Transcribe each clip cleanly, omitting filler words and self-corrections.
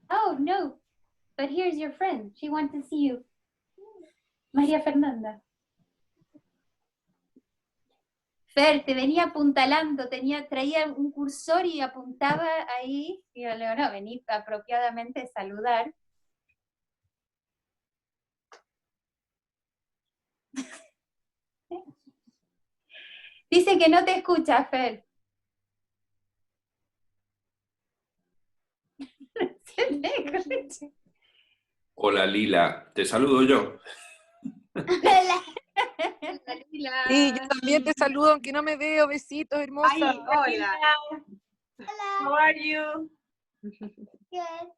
Oh, no. But here's your friend. She wants to see you. María Fernanda. Fer, te venía apuntalando, traía un cursor y apuntaba ahí. Y yo le digo, no, vení apropiadamente a saludar. Dice que no te escucha, Fer. Hola Lila, te saludo yo. Hola. Lila. Sí, yo también te saludo, aunque no me veo. Besitos, hermosa. Ay, hola. Hola. How are you? Good.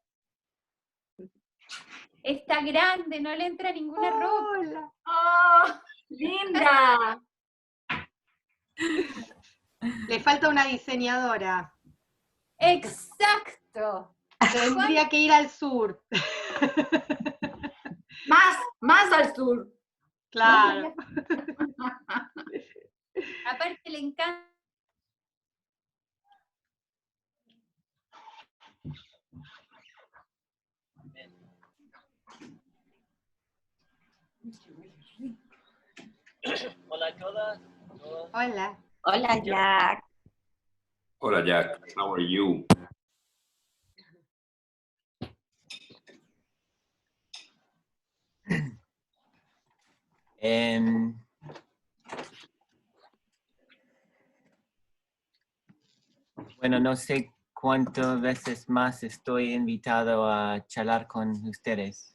Está grande, no le entra ninguna ropa. Hola. Oh, linda. Le falta una diseñadora. Exacto. Tendría que ir al sur. Más al sur. Claro. Aparte le encanta. Hola, Coda. Hola. Hola, Jack. Hola Jack, how are you? Bueno, no sé cuántas veces más estoy invitado a charlar con ustedes.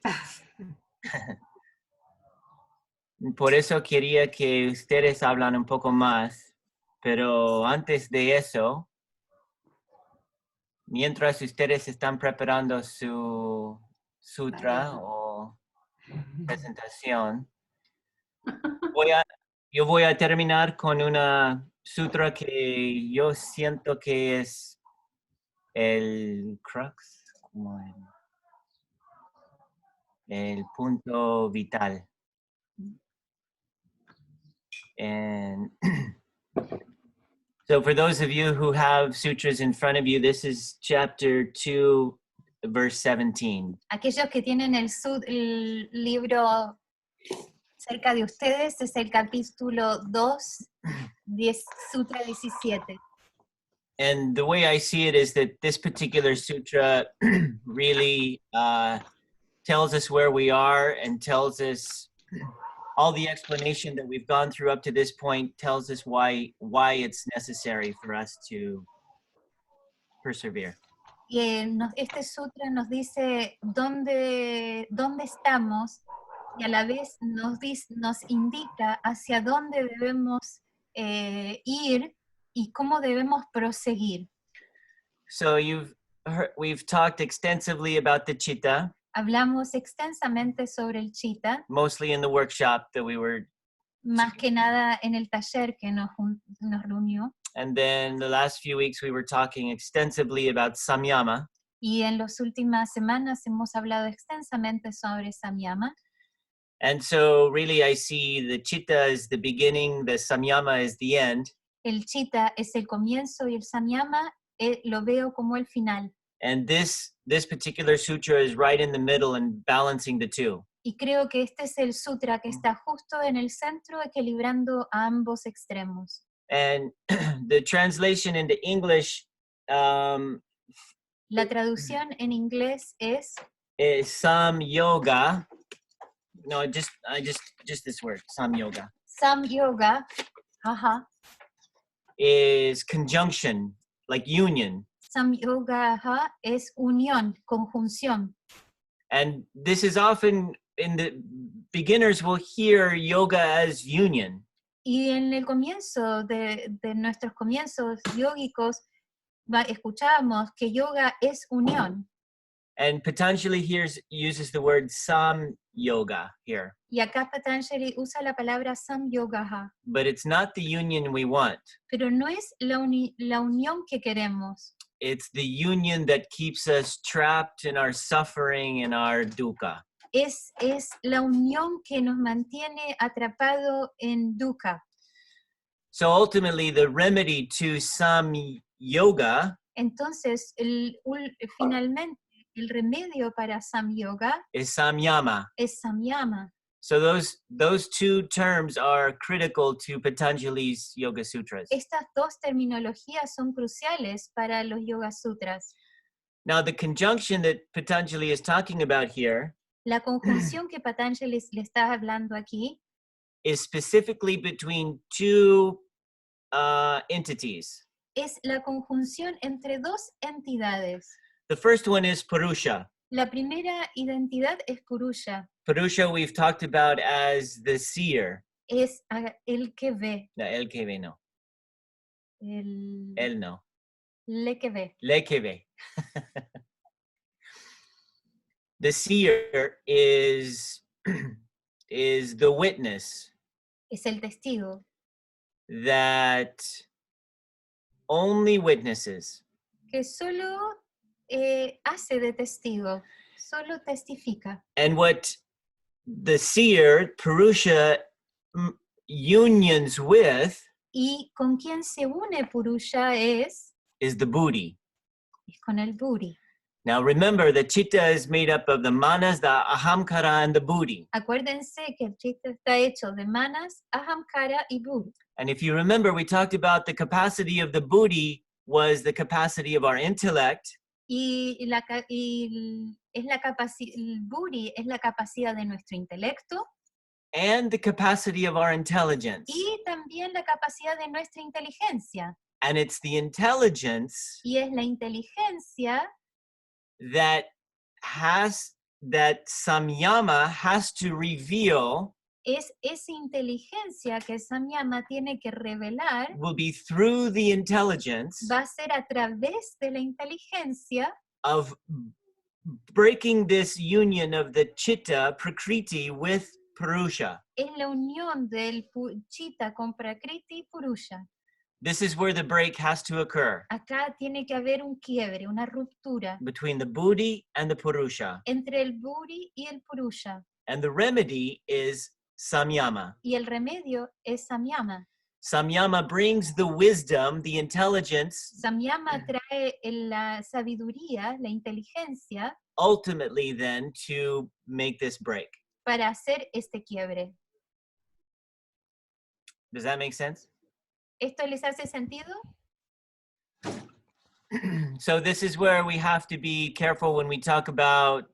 Por eso quería que ustedes hablan un poco más, pero antes de eso, mientras ustedes están preparando su sutra o presentación, yo voy a terminar con una sutra que yo siento que es el crux, como el punto vital. And so for those of you who have sutras in front of you, this is chapter 2, verse 17. Aquellos que tienen el libro cerca de ustedes, es el capítulo 2, Sutra 17. And the way I see it is that this particular sutra really tells us where we are and tells us all the explanation that we've gone through up to this point, tells us why it's necessary for us to persevere. Y este sutra nos dice dónde estamos y a la vez nos indica hacia dónde debemos ir y cómo debemos proseguir. So we've talked extensively about the chitta. Hablamos extensamente sobre el chitta. Mostly in the workshop that we were. Más que nada en el taller que nos reunió. And then the last few weeks we were talking extensively about samyama. Y en las últimas semanas hemos hablado extensamente sobre samyama. And so really I see the chitta as the beginning, the samyama is the end. El chitta es el comienzo y el samyama lo veo como el final. And this particular sutra is right in the middle and balancing the two. Y creo que este es el sutra que está justo en el centro, equilibrando a ambos extremos. And the translation into English, la traducción en inglés es Sam Yoga. No, just this word, Sam Yoga. Sam Yoga, is conjunction, like union. Sam Yoga es unión, conjunción. And this is often, in the beginners will hear yoga as union. Y en el comienzo de nuestros comienzos yógicos escuchamos que yoga es unión. And Patanjali here uses the word Sam Yoga here. Y acá Patanjali usa la palabra Sam Yoga. But it's not the union we want. Pero no es la unión que queremos. It's the union that keeps us trapped in our suffering and our dukkha. Es la unión que nos mantiene atrapado en dukkha. So ultimately the remedy to Sam Yoga, Entonces, finalmente, el remedio para Samyoga is samyama. es Samyama. So those two terms are critical to Patanjali's Yoga Sutras. Estas dos terminologías son cruciales para los Yoga Sutras. Now, the conjunction that Patanjali is talking about here La conjunción que Patanjali le está hablando aquí is specifically between two entities. es la conjunción entre dos entidades. The first one is Purusha. La primera identidad es Purusha, Purusha we've talked about as the seer. es el que ve, No, el que ve no. el El no. le que ve. Le que ve. The seer is the witness Es el testigo that only witnesses. que solo hace de testigo, solo testifica. And what the seer, Purusha, unions with Y con quien se une Purusha es is the buddhi. con el buddhi. Now remember, the chitta is made up of the manas, the ahamkara, and the buddhi. Acuérdense que el chitta está hecho de manas, ahamkara y buddhi. And if you remember, we talked about the capacity of the buddhi was the capacity of our intellect, Y el buddhi es la capacidad de nuestro intelecto and the capacity of our intelligence. y también la capacidad de nuestra inteligencia. And it's the intelligence Y es la inteligencia that samyama has to reveal es esa inteligencia que Samyama tiene que revelar, will be through the intelligence va a ser a través de la inteligencia of breaking this union of the chitta, prakriti, with Purusha. es la unión del Chitta con Prakriti y Purusha. This is where the break has to occur Acá tiene que haber un quiebre, una ruptura between the buddhi and the Purusha. entre el Buddhi y el Purusha. And the remedy is samyama. Y el remedio es Samyama. Samyama brings the wisdom, the intelligence, Samyama trae la sabiduría, la inteligencia, ultimately then to make this break. para hacer este quiebre. Does that make sense? ¿Esto les hace sentido? So this is where we have to be careful when we talk about,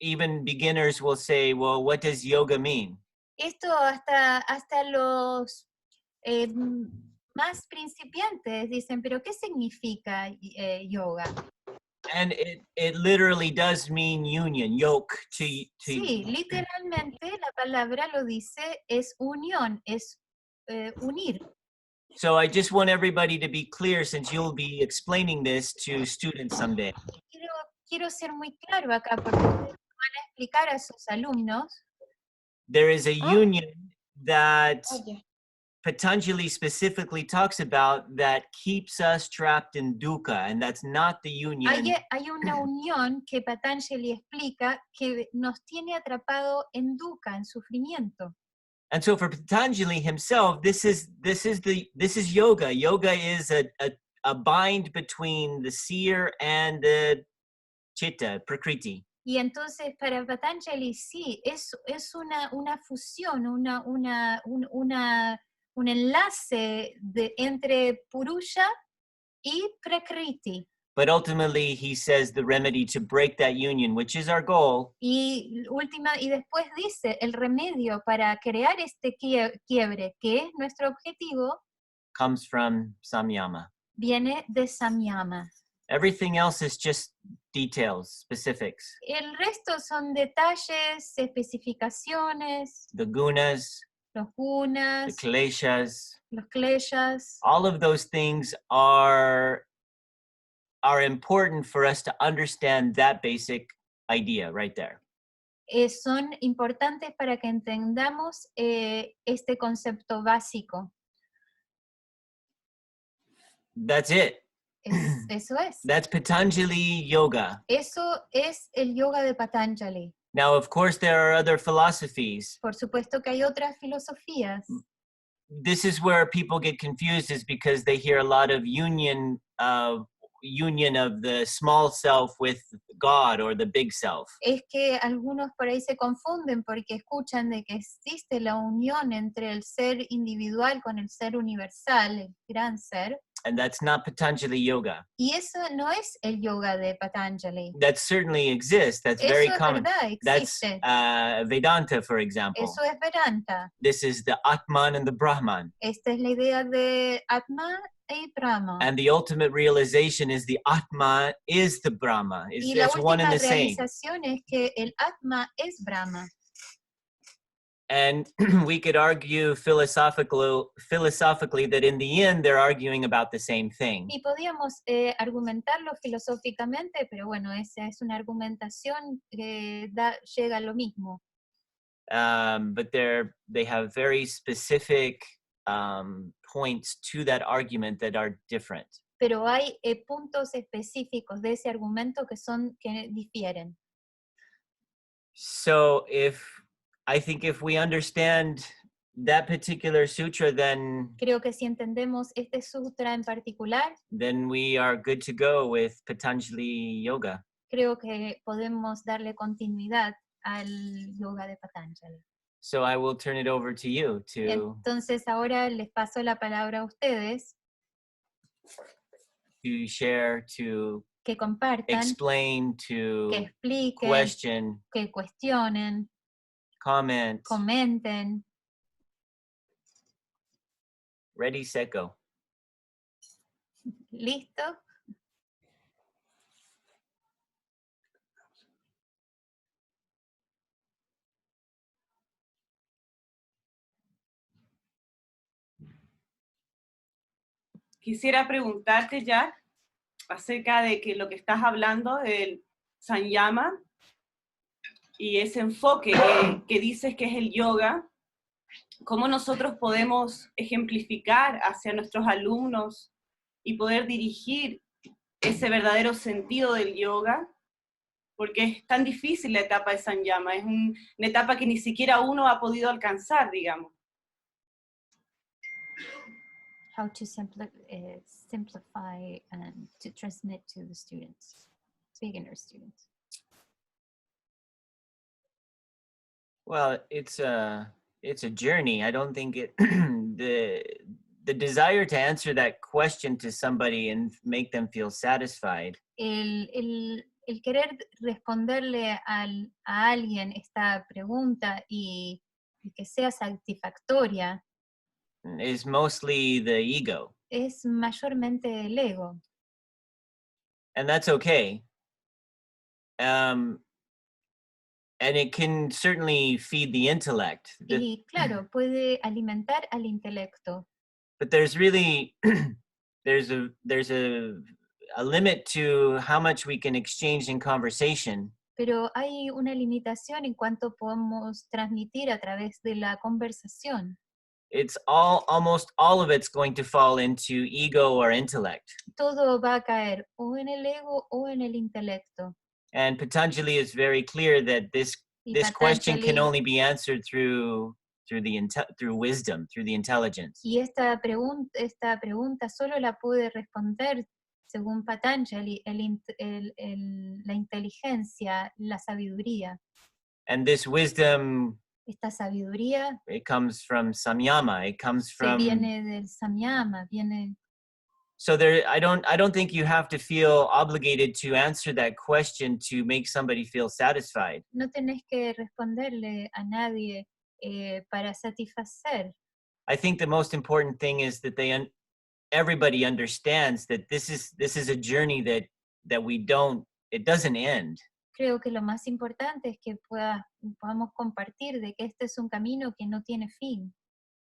even beginners will say, well, what does yoga mean? Esto hasta los más principiantes dicen, pero ¿qué significa yoga? And it literally does mean union, yoke to Sí, literalmente la palabra lo dice, es unión, es unir. So I just want everybody to be clear, since you'll be explaining this to students someday. Quiero ser muy claro acá porque ustedes van a explicar a sus alumnos. There is a union that Patanjali specifically talks about that keeps us trapped in dukkha, and that's not the union. Hay una unión que Patanjali explica que nos tiene atrapado en dukkha, en sufrimiento. And so for Patanjali himself, this is yoga. Yoga is a bind between the seer and the chitta, prakriti. Y entonces para Patanjali sí, es una fusión, un enlace entre Purusha y Prakriti. But ultimately, he says the remedy to break that union, which is our goal, Y después dice, el remedio para crear este quiebre, que es nuestro objetivo, comes from samyama. viene de Samyama. Everything else is just details, specifics. El resto son detalles, especificaciones, The gunas, los the gunas, kleshas, los kleshas. all of those things are important for us to understand that basic idea right there. Son importantes para que entendamos este concepto básico. That's it. Eso es. That's Patanjali Yoga. Eso es el yoga de Patanjali. Now, of course, there are other philosophies. Por supuesto que hay otras filosofías. This is where people get confused, is because they hear a lot of union of union of the small self with God or the big self. Es que algunos por ahí se confunden porque escuchan de que existe la unión entre el ser individual con el ser universal, el gran ser. And that's not Patanjali yoga. Y eso no es el yoga de Patanjali. That certainly exists. That's very Eso es common. verdad, That's existe. Vedanta, for example. Eso es Vedanta. This is the Atman and the Brahman. Esta es la idea de Atman y Brahma. And the ultimate realization is the Atma is the Brahma. Y la It's one and última the same. realización es que el Atma es Brahma. And we could argue philosophically that in the end they're arguing about the same thing. Y podíamos argumentarlo filosóficamente, pero bueno, esa es una argumentación que llega a lo mismo. But they have very specific points to that argument that are different. Pero hay puntos específicos de ese argumento que difieren. So I think if we understand that particular sutra, then Creo que si entendemos este sutra en particular, we are good to go with Patanjali yoga. creo que podemos darle continuidad al yoga de Patanjali. So I will turn it over to you to Entonces ahora les paso la palabra a ustedes share, to que compartan, explain, to que expliquen, question, que cuestionen, comment. comenten. Ready, set, go. ¿Listo? Quisiera preguntarte, Jack, acerca de que lo que estás hablando del sanyama y ese enfoque que dices que es el yoga, ¿cómo nosotros podemos ejemplificar hacia nuestros alumnos y poder dirigir ese verdadero sentido del yoga? Porque es tan difícil la etapa de sanyama, es una etapa que ni siquiera uno ha podido alcanzar, digamos. How to simplify and to transmit to the students, beginner students. Well, it's a journey. I don't think the desire to answer that question to somebody and make them feel satisfied El querer responderle a alguien esta pregunta y que sea satisfactoria is mostly the ego. es mayormente el ego. And that's okay. And it can certainly feed the intellect. Y claro, puede alimentar al intelecto. But there's really there's a limit to how much we can exchange in conversation. Pero hay una limitación en cuanto podemos transmitir a través de la conversación. It's almost all of it's going to fall into ego or intellect. Todo va a caer o en el ego o en el intelecto. And Patanjali is very clear that this question can only be answered through wisdom, through the intelligence. Y esta pregunta solo la puede responder, según Patanjali, la inteligencia, la sabiduría. And this wisdom, Esta sabiduría it comes from samyama. It comes from. viene del samyama, viene. So I don't think you have to feel obligated to answer that question to make somebody feel satisfied. No tenés que responderle a nadie para satisfacer. I think the most important thing is that everybody understands that this is a journey that it doesn't end. Creo que lo más importante es que podamos compartir de que este es un camino que no tiene fin.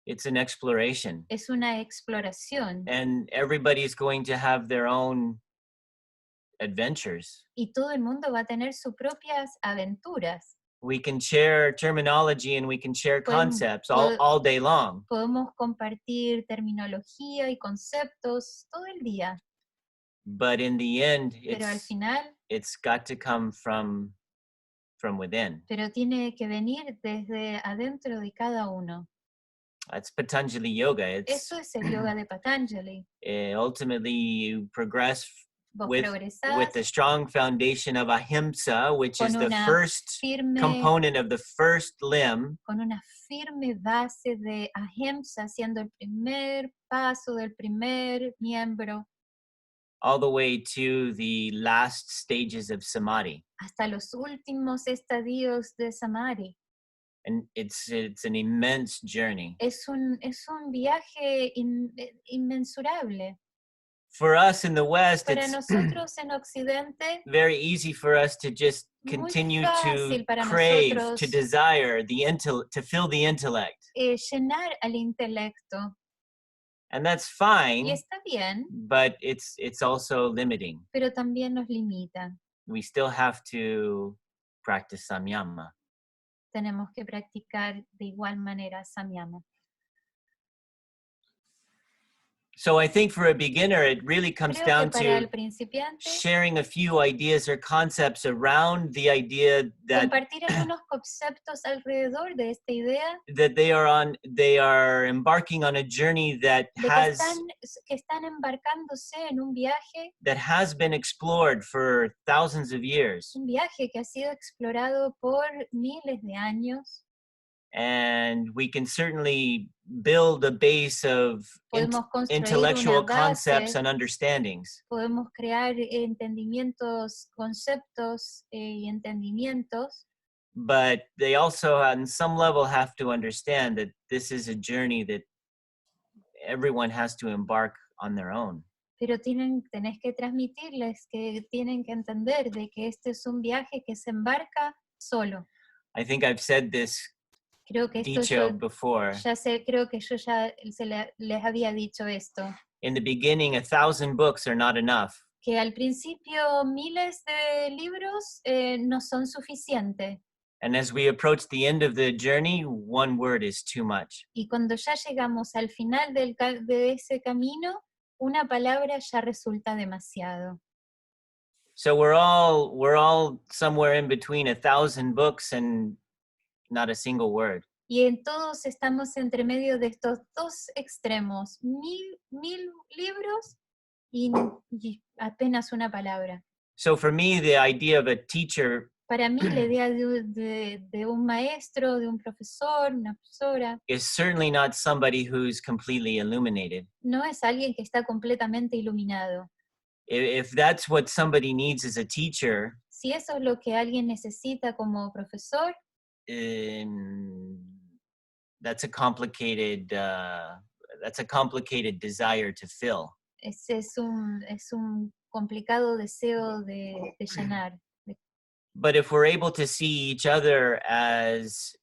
It's an exploration. Es una exploración. And everybody's going to have their own adventures. Y todo el mundo va a tener sus propias aventuras. We can share terminology and we can share concepts all day long. Podemos compartir terminología y conceptos todo el día. But in the end, Pero al final, it's got to come from within. pero tiene que venir desde adentro de cada uno. That's Patanjali yoga. Eso es el yoga de Patanjali. Ultimately, you progress Vos with progresás the strong foundation of ahimsa, which is con the una first firme, component of the first limb, con una firme base de ahimsa, siendo el primer paso del primer miembro, all the way to the last stages of samadhi. hasta los últimos estadios de samadhi. And it's an immense journey. Es un viaje inmensurable. For us in the West, Para it's nosotros en Occidente, very easy for us to just muy continue to fácil para crave, nosotros to desire to fill the intellect. llenar al intelecto. And that's Y fine, está bien, but it's also limiting. pero también nos limita. We still have to practice samyama. Tenemos que practicar de igual manera samyama. So I think for a beginner, it really comes Creo down que para el to principiante, sharing a few ideas or concepts around the idea that compartir algunos conceptos alrededor de esta idea they are embarking on a journey that de que están embarcándose en un viaje been explored for thousands of years. que ha sido explorado por miles de años. And we can certainly build a base of Podemos construir intellectual una base, concepts and understandings. podemos crear entendimientos, conceptos y entendimientos, But they also, on some level, have to understand that this is a journey that everyone has to embark on their own. pero tenés que transmitirles que tienen que entender de que este es un viaje que se embarca solo. I think I've said this Creo que esto detailed before. creo que yo ya les había dicho esto, In the beginning, 1,000 books are not enough. que al principio miles de libros no son suficientes. And as we approach the end of the journey, one word is too much. Y cuando ya llegamos al final de ese camino, una palabra ya resulta demasiado. So we're all somewhere in between 1,000 books and not a single word. Y en todos estamos entre medio de estos dos extremos, mil libros y apenas una palabra. So for me, the idea of a teacher Para mí la idea de un maestro, de un profesor, una profesora, is certainly not somebody who's completely illuminated. no es alguien que está completamente iluminado. If that's what somebody needs as a teacher, Si eso es lo que alguien necesita como profesor, that's a complicated desire to fill. ese es un complicado deseo de llenar. But if we're able to see each other as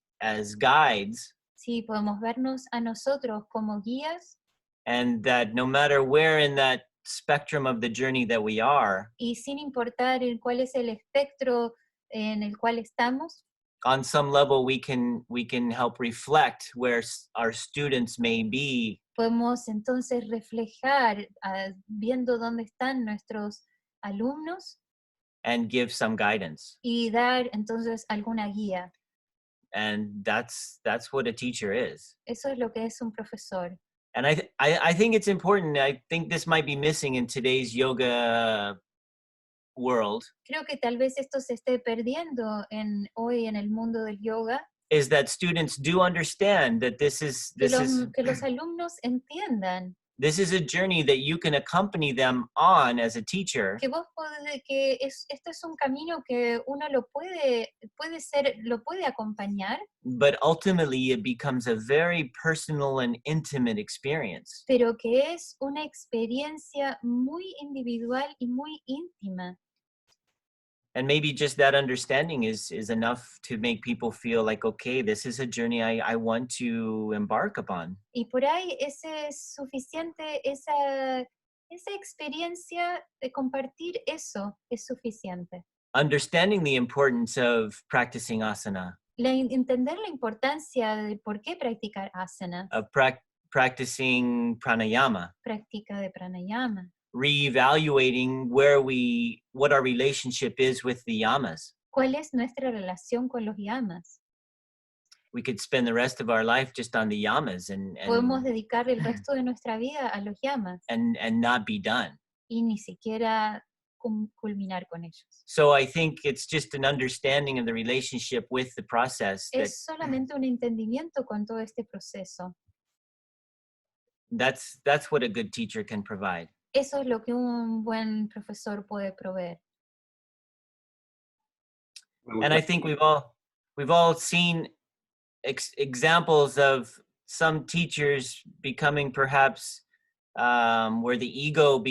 guides, Sí, podemos vernos a nosotros como guías and that no matter where in that spectrum of the journey that we are, y sin importar cuál es el espectro en el cual estamos, on some level we can help reflect where our students may be, podemos entonces reflejar viendo dónde están nuestros alumnos and give some guidance. y dar entonces alguna guía. And that's what a teacher is. Eso es lo que es un profesor. And I think it's important. I think this might be missing in today's yoga world. Creo que tal vez esto se esté perdiendo Is en el mundo del yoga, that students do understand that this is que los alumnos entiendan a journey that you can accompany them on as a teacher, que esto es un camino que uno lo puede acompañar, but ultimately it becomes a very personal and intimate experience. pero que es una experiencia muy individual y muy íntima. And maybe just that understanding is enough to make people feel like, okay, this is a journey I want to embark upon. Y por ahí es suficiente, esa experiencia de compartir eso es suficiente. Understanding the importance of practicing asana, Entender la importancia de por qué practicar asana, of practicing pranayama, práctica de pranayama. reevaluating what our relationship is with the yamas. ¿Cuál es nuestra relación con los yamas? We could spend the rest of our life just on the yamas Podemos dedicar el resto de nuestra vida a los yamas and not be done. y ni siquiera culminar con ellos. So I think it's just an understanding of the relationship with the process. Es solamente un entendimiento con todo este proceso. That's what a good teacher can provide. Eso es lo que un buen profesor puede proveer. And I think we've all seen examples of some teachers becoming perhaps where the ego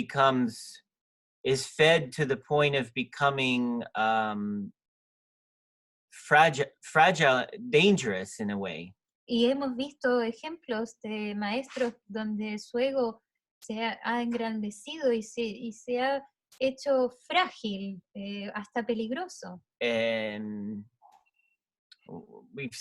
is fed to the point of becoming fragile, dangerous in a way. Y hemos visto ejemplos de maestros donde su ego se ha engrandecido y se ha hecho frágil, hasta peligroso. And we've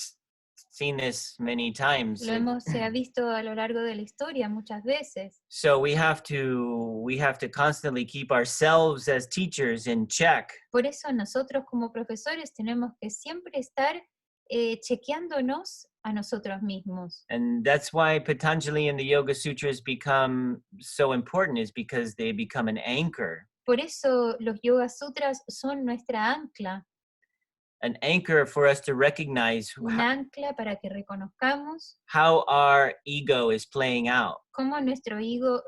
seen this many times. Se ha visto a lo largo de la historia muchas veces. So we have to constantly keep ourselves as teachers in check. Por eso nosotros como profesores tenemos que siempre estar chequeándonos a nosotros mismos. And that's why Patanjali and the Yoga Sutras become so important, is because they become an anchor. Por eso los Yoga Sutras son nuestra ancla. An anchor for us to recognize Un ancla para que reconozcamos how our ego is playing out. Cómo nuestro ego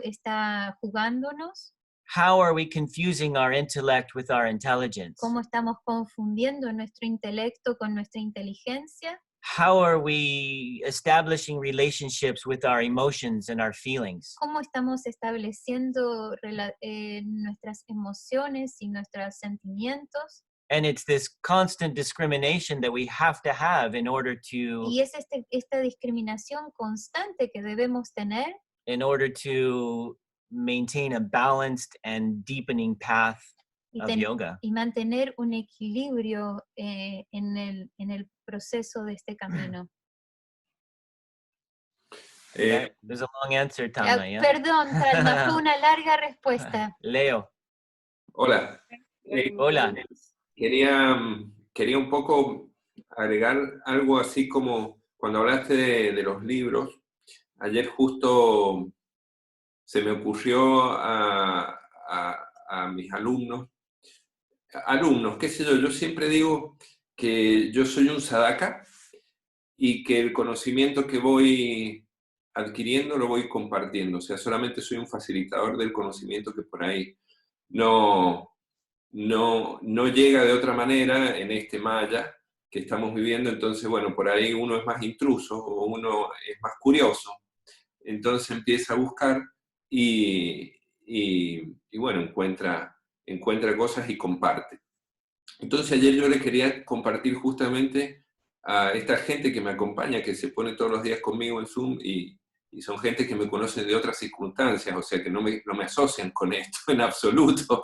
está jugándonos. How are we confusing our intellect with our intelligence? Cómo estamos confundiendo nuestro intelecto con nuestra inteligencia. How are we establishing relationships with our emotions and our feelings? Cómo estamos estableciendo nuestras emociones y nuestros sentimientos. And it's this constant discrimination that we have to have in order to Y es esta discriminación constante que debemos tener in order to maintain a balanced and deepening path of yoga. Y mantener un equilibrio en el proceso de este camino. There's a long answer, Tama. Yeah? Perdón, Talma, fue una larga respuesta. Leo. Hola. Hola. Quería un poco agregar algo así como cuando hablaste de los libros. Ayer justo se me ocurrió a mis alumnos, qué sé yo siempre digo que yo soy un sadhaka y que el conocimiento que voy adquiriendo lo voy compartiendo, o sea, solamente soy un facilitador del conocimiento que por ahí no llega de otra manera en este maya que estamos viviendo, entonces bueno, por ahí uno es más intruso o uno es más curioso, entonces empieza a buscar y bueno, encuentra cosas y comparte. Entonces ayer yo le quería compartir justamente a esta gente que me acompaña, que se pone todos los días conmigo en Zoom y son gente que me conocen de otras circunstancias, o sea que no me asocian con esto en absoluto.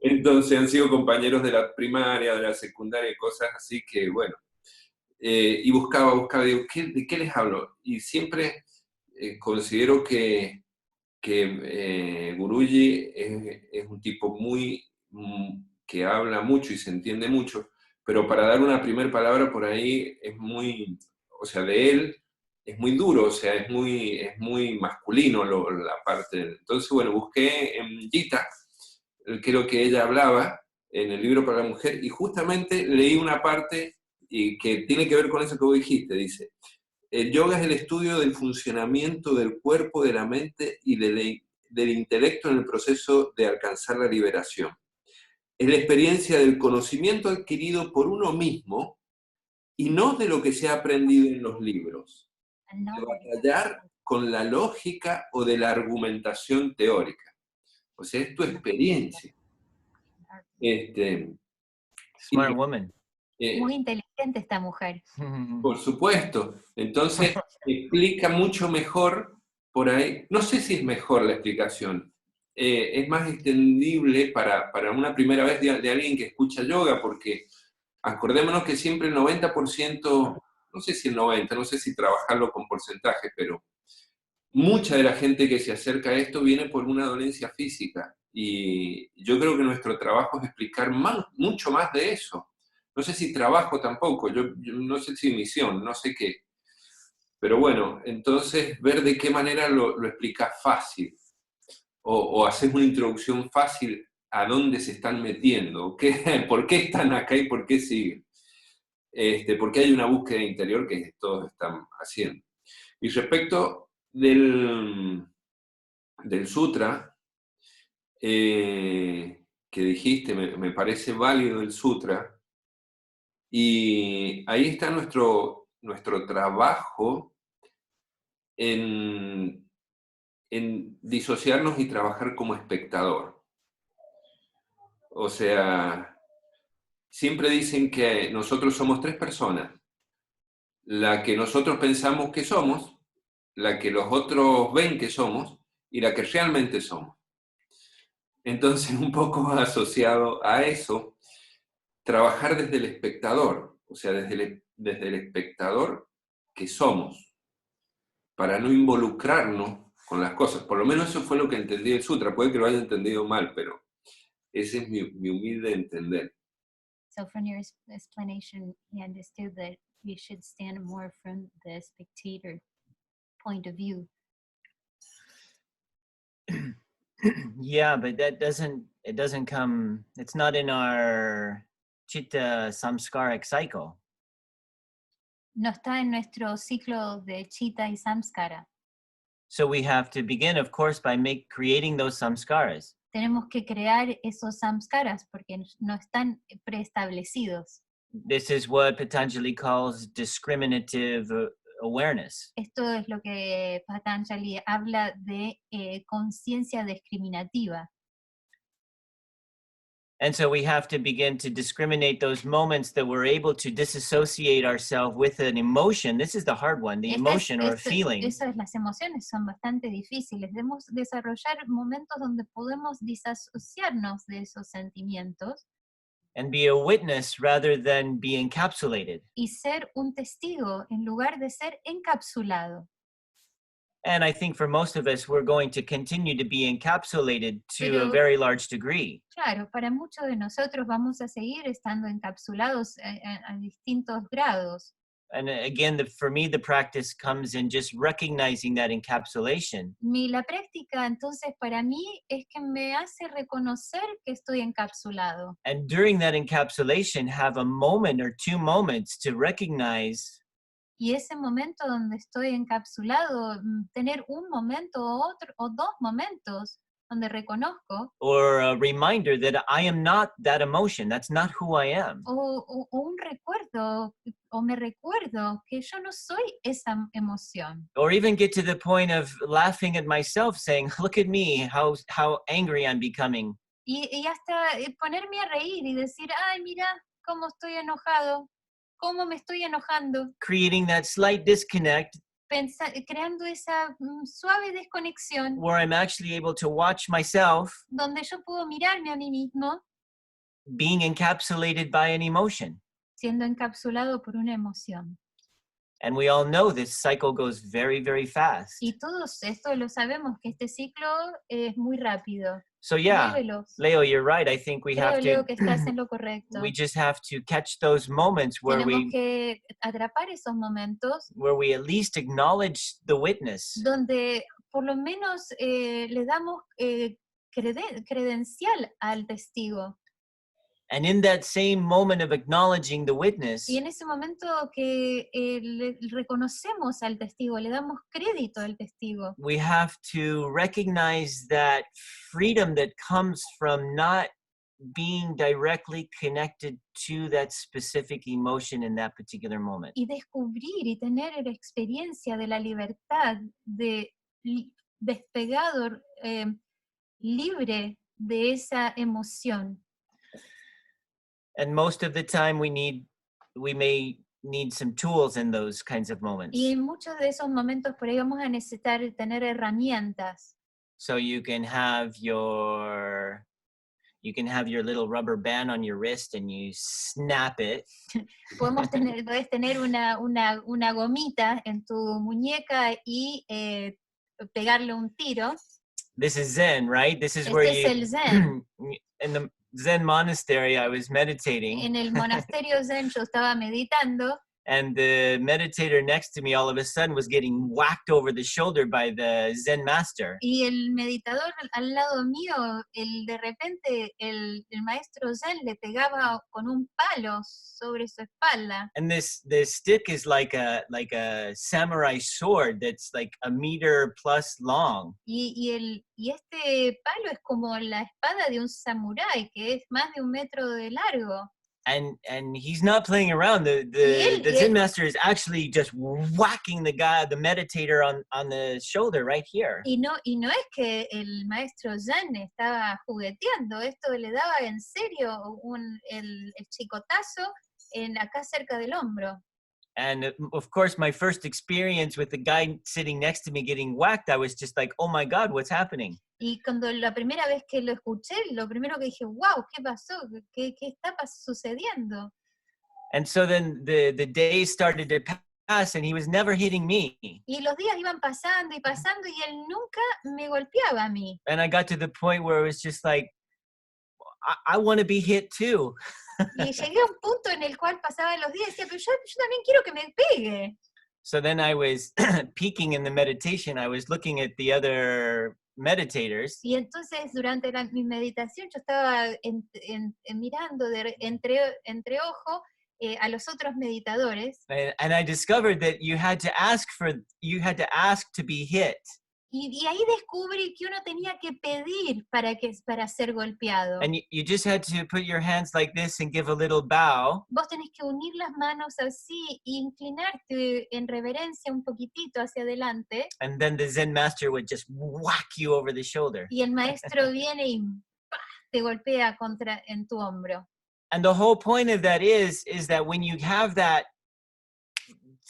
Entonces han sido compañeros de la primaria, de la secundaria, cosas así que bueno. Y buscaba, digo, ¿de qué les hablo? Y siempre considero que Guruji es un tipo que habla mucho y se entiende mucho, pero para dar una primera palabra por ahí es muy, o sea, de él es muy duro, o sea, es muy masculino la parte. Entonces, bueno, busqué en Gita, creo que ella hablaba en el libro para la mujer, y justamente leí una parte que tiene que ver con eso que vos dijiste, dice, el yoga es el estudio del funcionamiento del cuerpo, de la mente y del intelecto en el proceso de alcanzar la liberación. Es la experiencia del conocimiento adquirido por uno mismo y no de lo que se ha aprendido en los libros. De batallar con la lógica o de la argumentación teórica. O sea, es tu experiencia. Smart woman. Muy inteligente esta mujer. Por supuesto. Entonces, explica mucho mejor por ahí. No sé si es mejor la explicación. Es más extendible para una primera vez de alguien que escucha yoga, porque acordémonos que siempre el 90%, no sé si el 90%, no sé si trabajarlo con porcentajes, pero mucha de la gente que se acerca a esto viene por una dolencia física. Y yo creo que nuestro trabajo es explicar mucho más de eso. No sé si trabajo tampoco, yo no sé si misión, no sé qué. Pero bueno, entonces ver de qué manera lo explica fácil. o haces una introducción fácil a dónde se están metiendo, por qué están acá y por qué siguen. Porque hay una búsqueda interior que todos están haciendo. Y respecto del sutra, que dijiste, me parece válido el sutra, y ahí está nuestro trabajo en disociarnos y trabajar como espectador. O sea, siempre dicen que nosotros somos 3 personas. La que nosotros pensamos que somos, la que los otros ven que somos, y la que realmente somos. Entonces, un poco asociado a eso, trabajar desde el espectador, o sea, desde el espectador que somos, para no involucrarnos con las cosas. Por lo menos eso fue lo que entendí del sutra. Puede que lo haya entendido mal, pero ese es mi humilde entender. So from your explanation, he understood that we should stand more from the spectator point of view. Yeah, but it doesn't come, it's not in our chitta samskaric cycle. No está en nuestro ciclo de chitta y samskara. So we have to begin, of course, by creating those samskaras. Tenemos que crear esos samskaras porque no están preestablecidos. This is what Patanjali calls discriminative awareness. Esto es lo que Patanjali habla de conciencia discriminativa. And so we have to begin to discriminate those moments that we're able to disassociate ourselves with an emotion. This is the hard one, the emotion or feeling. Las emociones son bastante difíciles. Debemos desarrollar momentos donde podemos disasociarnos de esos sentimientos. And be a witness rather than be encapsulated. Y ser un testigo en lugar de ser encapsulado. And I think for most of us, we're going to continue to be encapsulated to a very large degree. Claro, para muchos de nosotros vamos a seguir estando encapsulados a distintos grados. And again, for me, the practice comes in just recognizing that encapsulation. La práctica, entonces, para mí es que me hace reconocer que estoy encapsulado. And during that encapsulation, have a moment or 2 moments to recognize. Y ese momento donde estoy encapsulado, tener un momento o otro, o 2 momentos donde reconozco. Or a reminder that I am not that emotion. That's not who I am. O un recuerdo, o me recuerdo que yo no soy esa emoción. Or even get to the point of laughing at myself, saying, look at me, how angry I'm becoming. Y hasta ponerme a reír y decir, ay, mira cómo estoy enojado, cómo me estoy enojando. Creating that slight disconnect. Creando esa suave desconexión. Where I'm actually able to watch myself. Donde yo puedo mirarme a mí mismo. Being encapsulated by an emotion. Siendo encapsulado por una emoción. And we all know this cycle goes very, very fast. Y todos esto lo sabemos que este ciclo es muy rápido. So yeah, Leo, you're right. I think we have to. Leo, que estás en lo correcto. We just have to catch those moments where Tenemos que atrapar esos momentos. Where we at least acknowledge the witness. Donde por lo menos le damos credencial al testigo. And in that same moment of acknowledging the witness, y en ese momento que le reconocemos al testigo, le damos crédito al testigo, we have to recognize that freedom that comes from not being directly connected to that specific emotion in that particular moment. Y descubrir y tener la experiencia de la libertad de despegado, libre de esa emoción. And most of the time we may need some tools in those kinds of moments. Y en muchos de esos momentos por ahí vamos a necesitar tener herramientas. So you can have your little rubber band on your wrist and you snap it. Puedes tener una gomita en tu muñeca y pegarle un tiro. This is Zen, right? This is where es el Zen. In the Zen monastery, I was meditating. En el monasterio Zen yo estaba meditando. And the meditator next to me all of a sudden was getting whacked over the shoulder by the Zen master. Y el meditador al lado mío, de repente el maestro Zen le pegaba con un palo sobre su espalda. And the stick is like a samurai sword that's like 1 meter plus long. Y este palo es como la espada de un samurái, que es más de 1 metro de largo. And he's not playing around. The Zen master is actually just whacking the meditator on the shoulder right here. Y no es que el maestro Zen estaba jugueteando, esto le daba en serio el chicotazo acá cerca del hombro. And of course, my first experience with the guy sitting next to me getting whacked, I was just like, oh my God, what's happening? Y cuando la primera vez que lo escuché, lo primero que dije, wow, ¿qué pasó? ¿Qué está sucediendo? And so then the days started to pass and he was never hitting me. Y los días iban pasando y pasando y él nunca me golpeaba a mí. And I got to the point where it was just like, I want to be hit too. Y llegué a un punto en el cual pasaban los días y decía, pero yo también quiero que me pegue. So then I was peeking in the meditation. I was looking at the other meditators. Y entonces durante mi meditación yo estaba mirando entre ojo a los otros meditadores. And I discovered that you had to ask to be hit. Y ahí descubrí que uno tenía que pedir para ser golpeado. And you just had to put your hands like this and give a little bow. Vos tenés que unir las manos así e inclinarte en reverencia un poquitito hacia adelante. And then the Zen master would just whack you over the shoulder. Y el maestro viene y ¡pah!, te golpea en tu hombro. And the whole point of that is that when you have that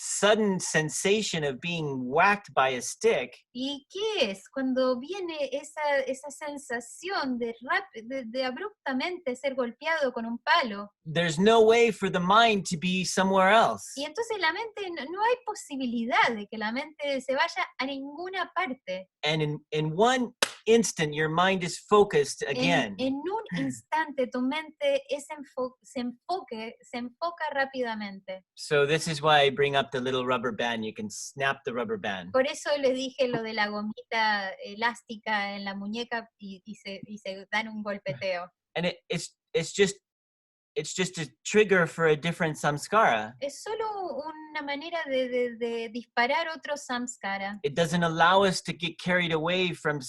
sudden sensation of being whacked by a stick. ¿Y qué es? Cuando viene esa sensación de abruptamente ser golpeado con un palo. There's no way for the mind to be somewhere else. Y entonces la mente, no hay posibilidad de que la mente se vaya a ninguna parte. And in one instant, your mind is focused again. En un instante tu mente se enfoca rápidamente. So this is why I bring up the little rubber band. You can snap the rubber band. Por eso les dije lo de la gomita elástica en la muñeca y se dan un golpeteo. And it's just a trigger for a different samskara. Es solo una manera de disparar otro samskara. It doesn't allow us to get carried away from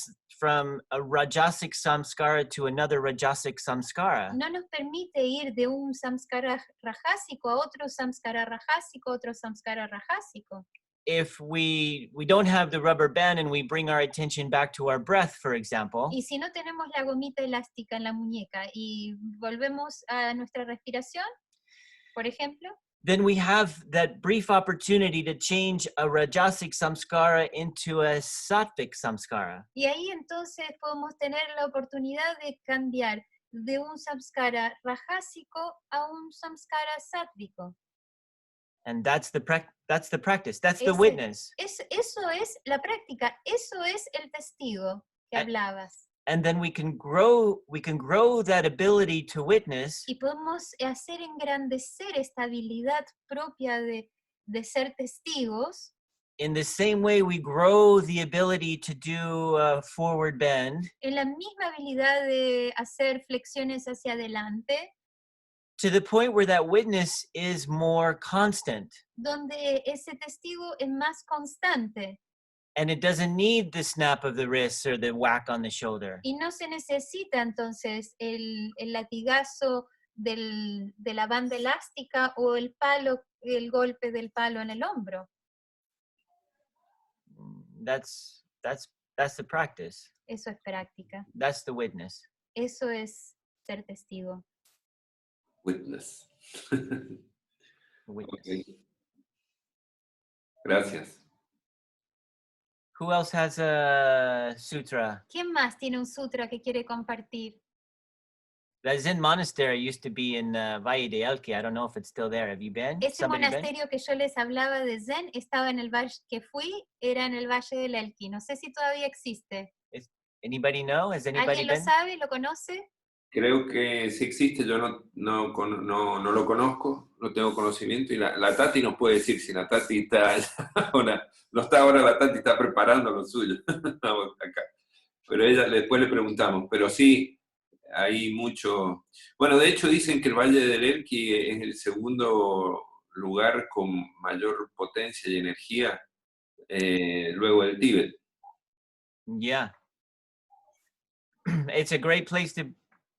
a rajasic samskara to another rajasic samskara. No nos permite ir de un samskara rajásico a otro samskara rajásico, otro samskara rajásico. If we don't have the rubber band and we bring our attention back to our breath, for example. Y si no tenemos la gomita elástica en la muñeca y volvemos a nuestra respiración, por ejemplo, then we have that brief opportunity to change a rajasic samskara into a sattvic samskara. Y ahí entonces podemos tener la oportunidad de cambiar de un samskara rajásico a un samskara sáttvico. And that's the practice. That's the witness. Eso es la práctica. Eso es el testigo que hablabas. And then we can grow that ability to witness. Y podemos hacer engrandecer esta habilidad propia de ser testigos. In the same way we grow the ability to do a forward bend. En la misma habilidad de hacer flexiones hacia adelante. To the point where that witness is more constant. Donde ese testigo es más constante. And it doesn't need the snap of the wrist or the whack on the shoulder. Y no se necesita entonces el latigazo de la banda elástica o el golpe del palo en el hombro. That's the practice. Eso es práctica. That's the witness. Eso es ser testigo. Witness. Witness. Okay. Gracias. Who else has a sutra? ¿Quién más tiene un sutra que quiere compartir? The Zen monastery used to be in Valle de Elqui. I don't know if it's still there. Have you been? Ese monasterio que yo les hablaba de Zen estaba en el valle que fui, era en el Valle del Elqui. No sé si todavía existe. Anybody know? Has anybody ¿Alguien lo been? sabe? ¿Lo conoce? Creo que sí existe, yo no lo conozco, no tengo conocimiento, y la Tati nos puede decir si la Tati está ahora, no está ahora, la Tati está preparando lo suyo, acá. Pero después le preguntamos, pero sí, hay mucho. Bueno, de hecho dicen que el Valle del Elqui es el segundo lugar con mayor potencia y energía luego del Tíbet. Yeah. It's a great place to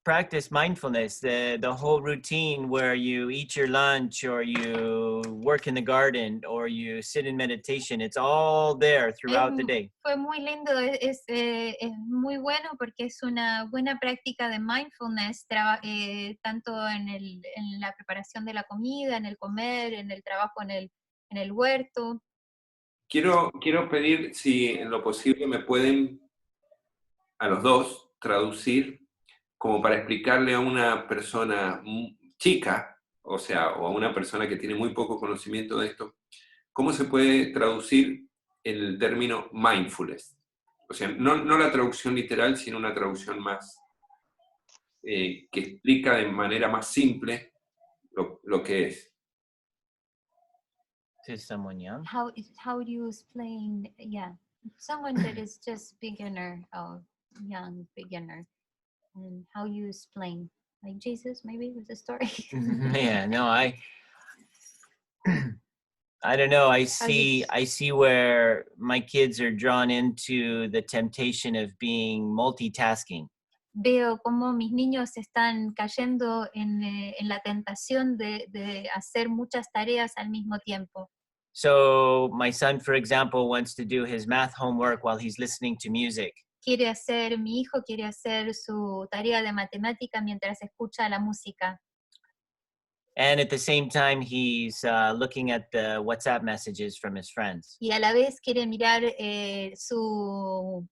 practice mindfulness, the whole routine where you eat your lunch or you work in the garden or you sit in meditation, it's all there throughout the day. Fue muy lindo, es muy bueno porque es una buena práctica de mindfulness, tanto en la preparación de la comida, en el comer, en el trabajo en el huerto. Quiero pedir si en lo posible me pueden a los dos traducir como para explicarle a una persona chica, o sea, o a una persona que tiene muy poco conocimiento de esto, cómo se puede traducir el término mindfulness. O sea, no la traducción literal, sino una traducción más que explica de manera más simple lo que es. To someone young. How do you explain, yeah, someone that is just beginner, young beginner, and how you explain, like Jesus maybe with the story? Yeah, no, I don't know. I see where my kids are drawn into the temptation of being multitasking. Veo cómo mis niños están cayendo en la tentación de hacer muchas tareas al mismo tiempo. So my son, for example, wants to do his math homework while he's listening to music. Mi hijo quiere hacer su tarea de matemática mientras escucha la música. And at the same time, he's looking at the WhatsApp messages from his friends. Y a la vez quiere mirar sus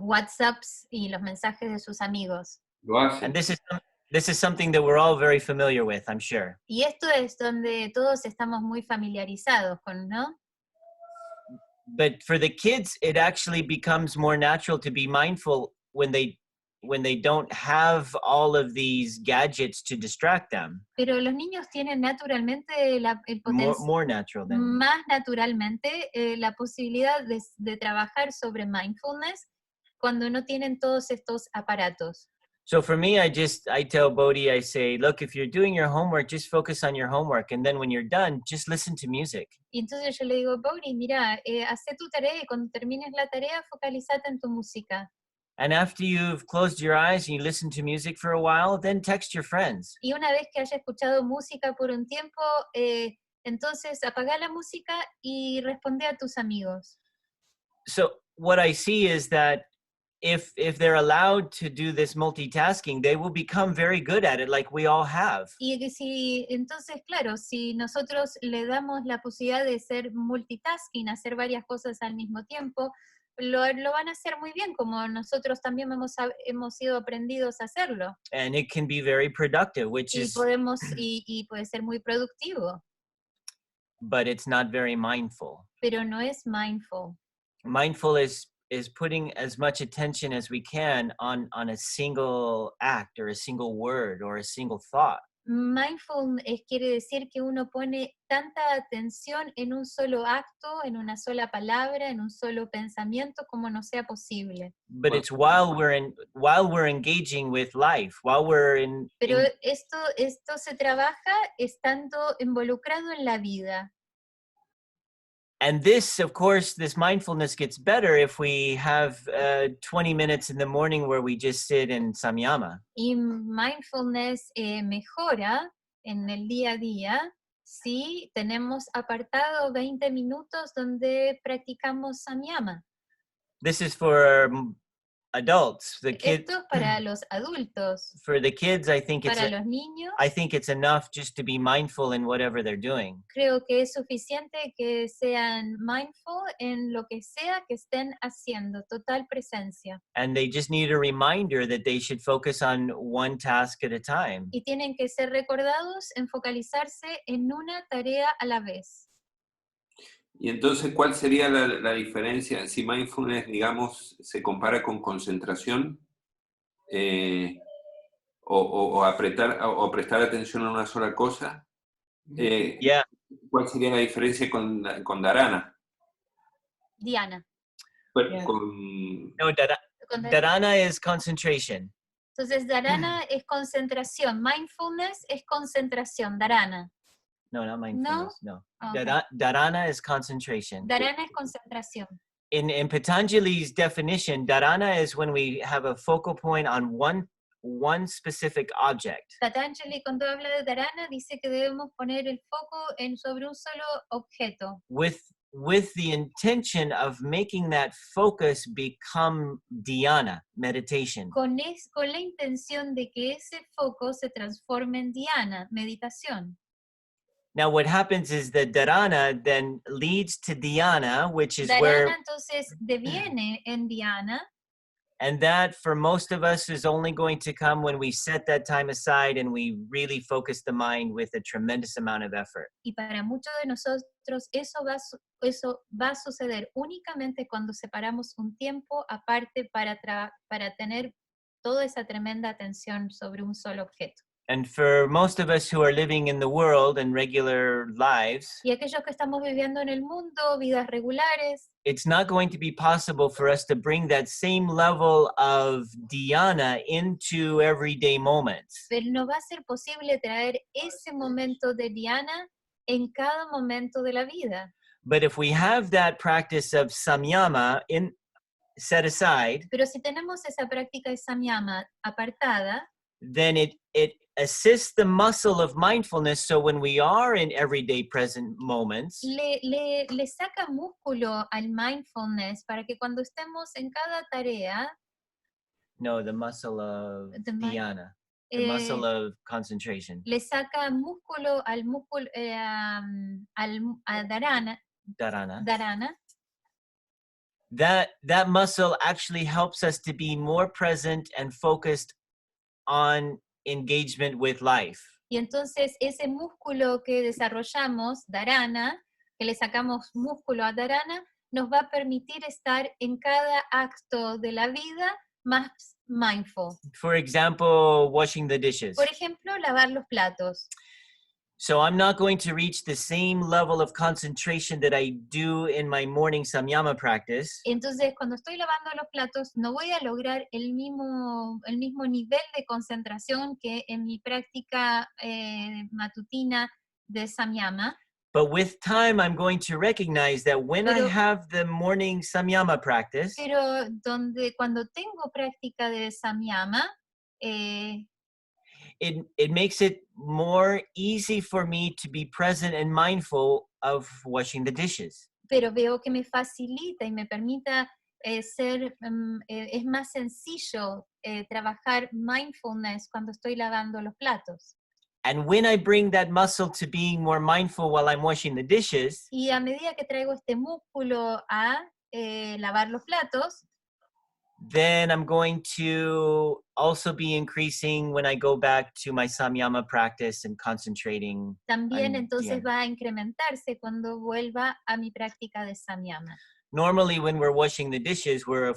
WhatsApps y los mensajes de sus amigos. Lo hace. And this is something that we're all very familiar with, I'm sure. Y esto es donde todos estamos muy familiarizados con, ¿no? But for the kids, it actually becomes more natural to be mindful when they don't have all of these gadgets to distract them. Pero los niños tienen naturalmente el potencial, More natural than. más naturalmente la posibilidad de trabajar sobre mindfulness cuando no tienen todos estos aparatos. So for me, I tell Bodhi, I say, look, if you're doing your homework, just focus on your homework. And then when you're done, just listen to music. Y entonces yo le digo, Bodhi, mira, haz tu tarea y cuando termines la tarea, focalízate en tu música. And after you've closed your eyes and you listen to music for a while, then text your friends. Y una vez que haya escuchado música por un tiempo, entonces apaga la música y responde a tus amigos. So what I see is that if they're allowed to do this multitasking, they will become very good at it, like we all have. Y entonces, claro, si nosotros le damos la posibilidad de ser multitasking, hacer varias cosas al mismo tiempo, lo van a hacer muy bien, como nosotros también hemos sido aprendidos a hacerlo. And it can be very productive, which is. Y puede ser muy productivo. But it's not very mindful. Pero no es mindful. Mindful is putting as much attention as we can on a single act or a single word or a single thought. Mindful quiere decir que uno pone tanta atención en un solo acto, en una sola palabra, en un solo pensamiento como no sea posible. But it's while we're engaging with life, while we're in. Pero esto se trabaja estando involucrado en la vida. And this, of course, this mindfulness gets better if we have 20 minutes in the morning where we just sit in samyama. Y mindfulness mejora en el día a día si tenemos apartado 20 minutos donde practicamos samyama. This is for adults. Esto es para los adultos. For the kids, I think para los niños. I think it's enough just to be mindful in whatever they're doing. Creo que es suficiente que sean mindful en lo que sea que estén haciendo, total presencia. And they just need a reminder that they should focus on one task at a time. Y tienen que ser recordados en focalizarse en una tarea a la vez. Y entonces, ¿cuál sería la diferencia? Si mindfulness, digamos, se compara con concentración, o prestar atención a una sola cosa, Yeah. ¿cuál sería la diferencia con dharana? Diana. Bueno, Yeah. con, No, dharana is concentration. Entonces, dharana es concentración. Mindfulness es concentración. Dharana. No, not mindfulness. No. Okay. Dharana is concentration. Dharana es concentración. In Patanjali's definition, dharana is when we have a focal point on one specific object. Patanjali, cuando habla de dharana, dice que debemos poner el foco sobre un solo objeto. With the intention of making that focus become dhyana, meditation. Con la intención de que ese foco se transforme en dhyana, meditación. Now what happens is that dharana then leads to dhyana, which is Dharana where, entonces deviene en dhyana, and that for most of us is only going to come when we set that time aside and we really focus the mind with a tremendous amount of effort. y para muchos de nosotros eso va a suceder únicamente cuando separamos un tiempo aparte para tener toda esa tremenda atención sobre un solo objeto. And for most of us who are living in the world in regular lives, Y aquellos que estamos viviendo en el mundo, vidas regulares, it's not going to be possible for us to bring that same level of dhyana into everyday moments. pero no va a ser posible traer ese momento de dhyana en cada momento de la vida. But if we have that practice of samyama set aside, Pero si tenemos esa práctica de samyama apartada, then it assists the muscle of mindfulness, so when we are in everyday present moments, le saca músculo al mindfulness para que cuando estemos en cada tarea, no, the muscle of dhyana, the muscle of concentration, le saca músculo al músculo a dharana, that muscle actually helps us to be more present and focused on engagement with life. y entonces ese músculo que desarrollamos, dharana, que le sacamos músculo a dharana, nos va a permitir estar en cada acto de la vida más mindful. For example, washing the dishes. Por ejemplo, lavar los platos. So I'm not going to reach the same level of concentration that I do in my morning samyama practice. Entonces, cuando estoy lavando los platos, no voy a lograr el mismo nivel de concentración que en mi práctica matutina de samyama. But with time, I'm going to recognize that when I have the morning samyama practice, Pero cuando tengo práctica de samyama, it makes it more easy for me to be present and mindful of washing the dishes. Pero veo que me facilita y me permita es más sencillo trabajar mindfulness cuando estoy lavando los platos. And when I bring that muscle to being more mindful while I'm washing the dishes, Y a medida que traigo este músculo a lavar los platos, then I'm going to also be increasing when I go back to my samyama practice and concentrating. también entonces va a incrementarse cuando vuelva a mi práctica de samyama. Normally when we're washing the dishes, we're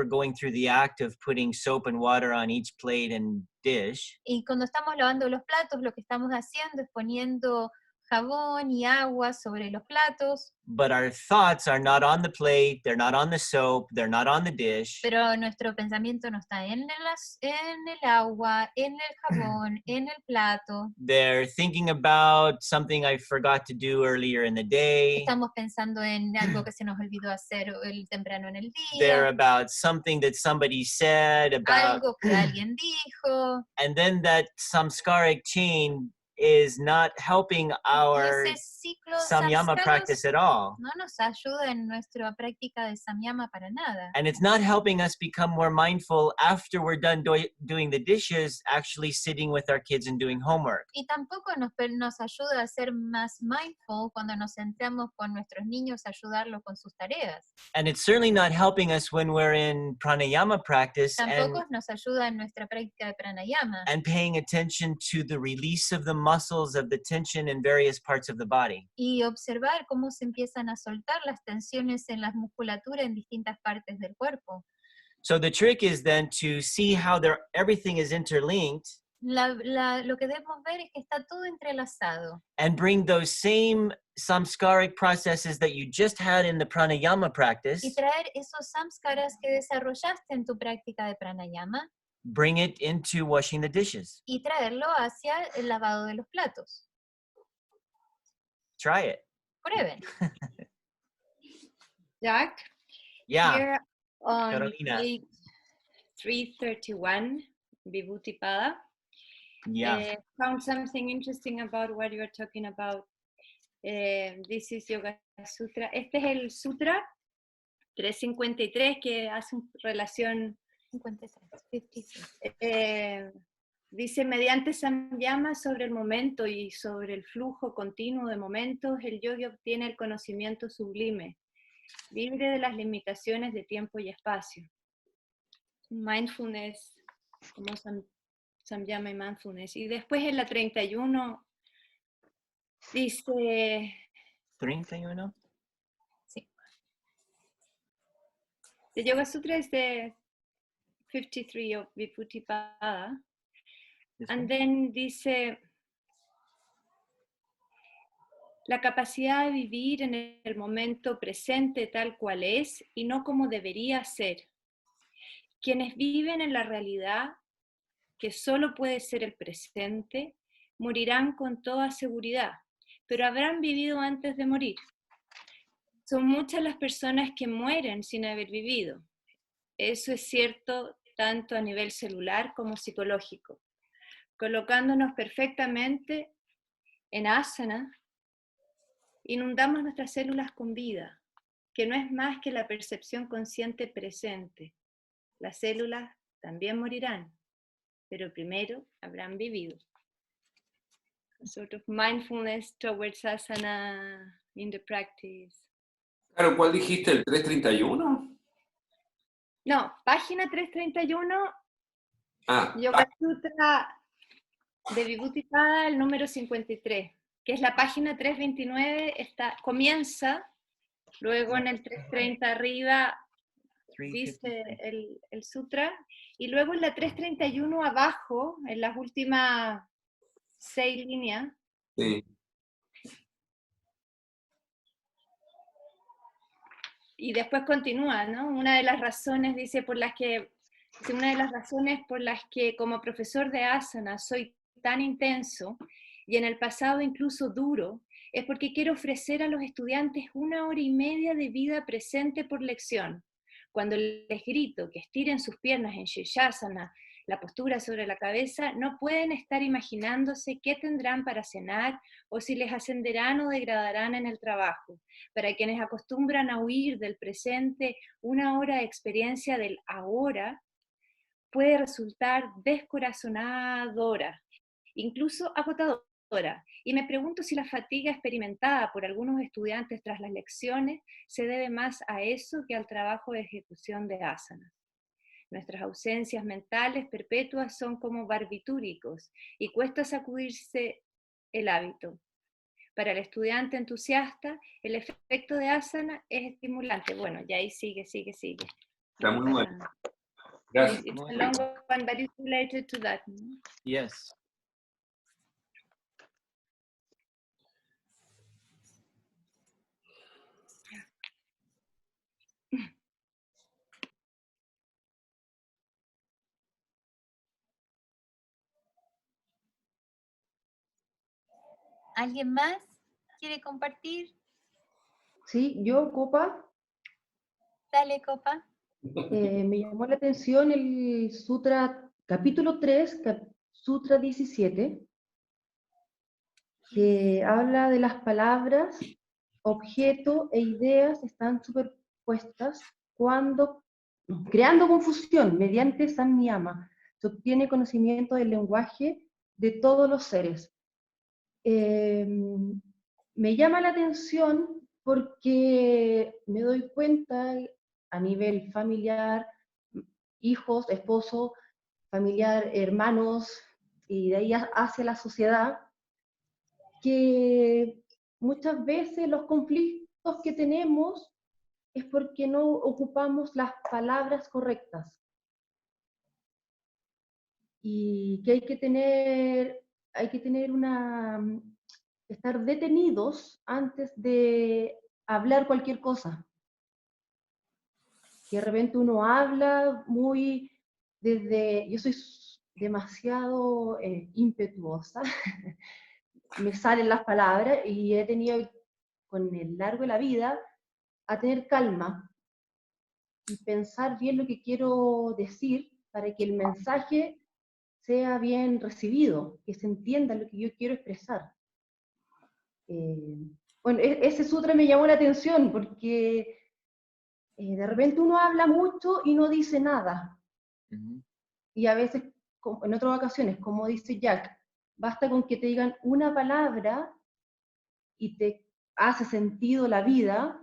going through the act of putting soap and water on each plate and dish. Y cuando estamos lavando los platos, lo que estamos haciendo es poniendo jabón y agua sobre los platos. But our thoughts are not on the plate, they're not on the soap, they're not on the dish. Pero nuestro pensamiento no está en el agua, en el jabón, en el plato. They're thinking about something I forgot to do earlier in the day. Estamos pensando en algo que se nos olvidó hacer temprano en el They're día. about something that somebody said about, Algo que alguien dijo. and then that samskaric chain is not helping our Y ese ciclo samyama samskaros practice at all. no nos ayuda en nuestra práctica de samyama para nada. And it's not helping us become more mindful after we're done doing the dishes, actually sitting with our kids and doing homework. Y tampoco nos ayuda a ser más mindful cuando nos sentamos con nuestros niños a ayudarlos con sus tareas. And it's certainly not helping us when we're in pranayama practice Tampoco nos ayuda en nuestra práctica de pranayama. and paying attention to the release of the muscles of the tension in various parts of the body. Y observar cómo se empiezan a soltar las tensiones en la musculatura en distintas partes del cuerpo. So the trick is then to see how everything is interlinked. Lo que debemos ver es que está todo entrelazado. And bring those same samskaric processes that you just had in the pranayama practice. Y traer esos samskaras que desarrollaste en tu práctica de pranayama. Bring it into washing the dishes. Y traerlo hacia el lavado de los platos. Try it. Prueben. Jack, Yeah. here on Carolina. page 331, Vibhuti Pada, Yeah. found something interesting about what you're talking about. This is Yoga Sutra. Este es el Sutra 353 que hace relación. 53. Dice, mediante samyama sobre el momento y sobre el flujo continuo de momentos, el yogi obtiene el conocimiento sublime, libre de las limitaciones de tiempo y espacio. Mindfulness, como samyama y mindfulness. Y después en la 31 dice... 31? Sí. The Yoga Sutra is the 53 of Vibhuti Pada. And then dice, la capacidad de vivir en el momento presente tal cual es y no como debería ser. Quienes viven en la realidad, que solo puede ser el presente, morirán con toda seguridad, pero habrán vivido antes de morir. Son muchas las personas que mueren sin haber vivido. Eso es cierto tanto a nivel celular como psicológico. Colocándonos perfectamente en asana, inundamos nuestras células con vida, que no es más que la percepción consciente presente. Las células también morirán, pero primero habrán vivido. A sort of mindfulness towards asana in the practice. Claro, ¿cuál dijiste? ¿El 331? No, página 331, Ah, Yoga Sutra de Vibhuti Pada, el número 53, que es la página 329, comienza, luego en el 330 arriba dice el sutra, y luego en la 331 abajo, en las últimas 6 líneas, sí. y después continúa, ¿no? Una de las razones, dice, una de las razones por las que como profesor de asana soy tan intenso, y en el pasado incluso duro, es porque quiero ofrecer a los estudiantes 1 hora y media de vida presente por lección. Cuando les grito que estiren sus piernas en Shirshasana, la postura sobre la cabeza, no pueden estar imaginándose qué tendrán para cenar o si les ascenderán o degradarán en el trabajo. Para quienes acostumbran a huir del presente, 1 hora de experiencia del ahora puede resultar descorazonadora, incluso agotadora. Y me pregunto si la fatiga experimentada por algunos estudiantes tras las lecciones se debe más a eso que al trabajo de ejecución de asanas. Nuestras ausencias mentales perpetuas son como barbitúricos y cuesta sacudirse el hábito. Para el estudiante entusiasta, el efecto de asana es estimulante. Bueno, y ahí sigue. Está muy bueno. Gracias. It's a long one, but it's related to that. ¿No? Yes. ¿Alguien más quiere compartir? Sí, yo, Copa, Dale, Copa. me llamó la atención el Sutra, capítulo 3, Sutra 17, que habla de las palabras, objeto e ideas están superpuestas creando confusión mediante samyama. Se obtiene conocimiento del lenguaje de todos los seres. Me llama la atención porque me doy cuenta a nivel familiar, hijos, esposo, familiar, hermanos, y de ahí hacia la sociedad, que muchas veces los conflictos que tenemos es porque no ocupamos las palabras correctas. Y que hay que tener estar detenidos antes de hablar cualquier cosa. Que de repente uno habla yo soy demasiado impetuosa, me salen las palabras y he tenido con el largo de la vida a tener calma y pensar bien lo que quiero decir para que el mensaje sea bien recibido, que se entienda lo que yo quiero expresar. Bueno, ese sutra me llamó la atención porque de repente uno habla mucho y no dice nada. Y a veces, en otras ocasiones, como dice Jack, basta con que te digan una palabra y te hace sentido la vida.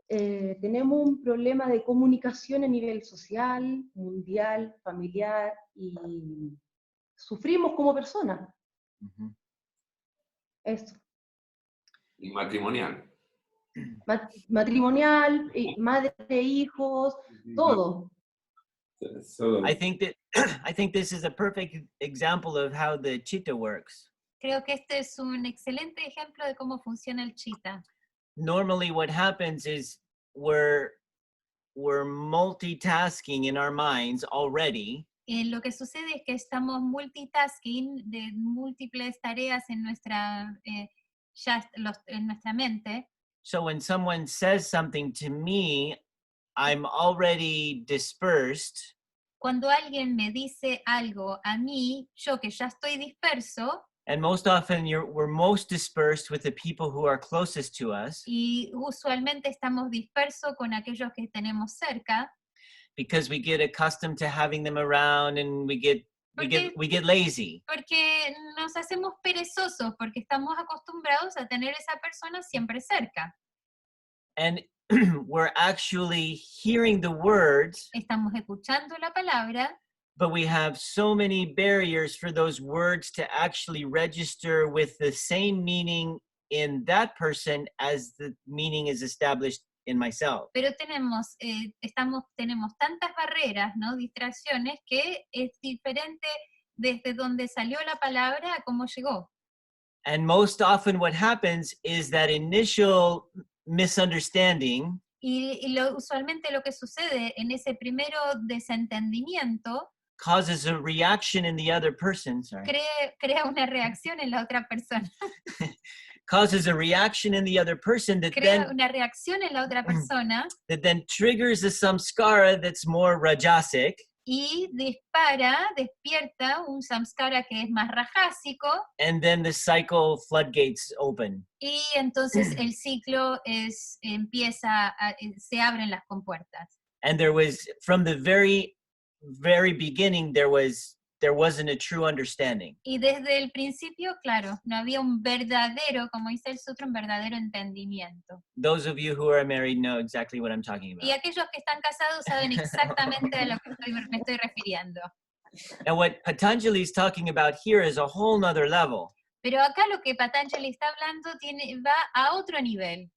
Tenemos un problema de comunicación a nivel social, mundial, familiar, y sufrimos como personas. Eso. Y matrimonial. Matrimonial, madre, hijos, todo. So, I think this is a perfect example of how the chitta works. Creo que este es un excelente ejemplo de cómo funciona el chitta. Normally what happens is we're multitasking in our minds already. Lo que sucede es que estamos multitasking de múltiples tareas en nuestra, en nuestra mente. So when someone says something to me, I'm already dispersed. Cuando alguien me dice algo a mí, yo que ya estoy disperso, And most often we're most dispersed with the people who are closest to us. y usualmente estamos dispersos con aquellos que tenemos cerca. Because we get accustomed to having them around and we get lazy. Porque nos hacemos perezosos, porque estamos acostumbrados a tener esa persona siempre cerca. And we're actually hearing the words. Estamos escuchando la palabra. But we have so many barriers for those words to actually register with the same meaning in that person as the meaning is established in myself. Pero tenemos tantas barreras, ¿no? Distracciones, que es diferente desde donde salió la palabra a cómo llegó. And most often what happens is that initial misunderstanding Usualmente lo que sucede en ese primero desentendimiento causes a reaction in the other person. crea una reacción en la otra persona. Causes a reaction in the other person that crea una reacción en la otra persona that then triggers a samskara that's more rajasic. Y despierta un samskara que es más rajásico. And then the cycle floodgates open. Y entonces el ciclo se abren las compuertas. And there was, from the very beginning, there wasn't a true understanding. Y desde el principio, claro, no había un verdadero, como dice el sutra, un verdadero entendimiento. Those of you who are married know exactly what I'm talking about. Y aquellos que están casados saben exactamente a lo que me estoy refiriendo. And what Patanjali is talking about here is a whole nother level. Pero acá lo que Patanjali está hablando va a otro nivel.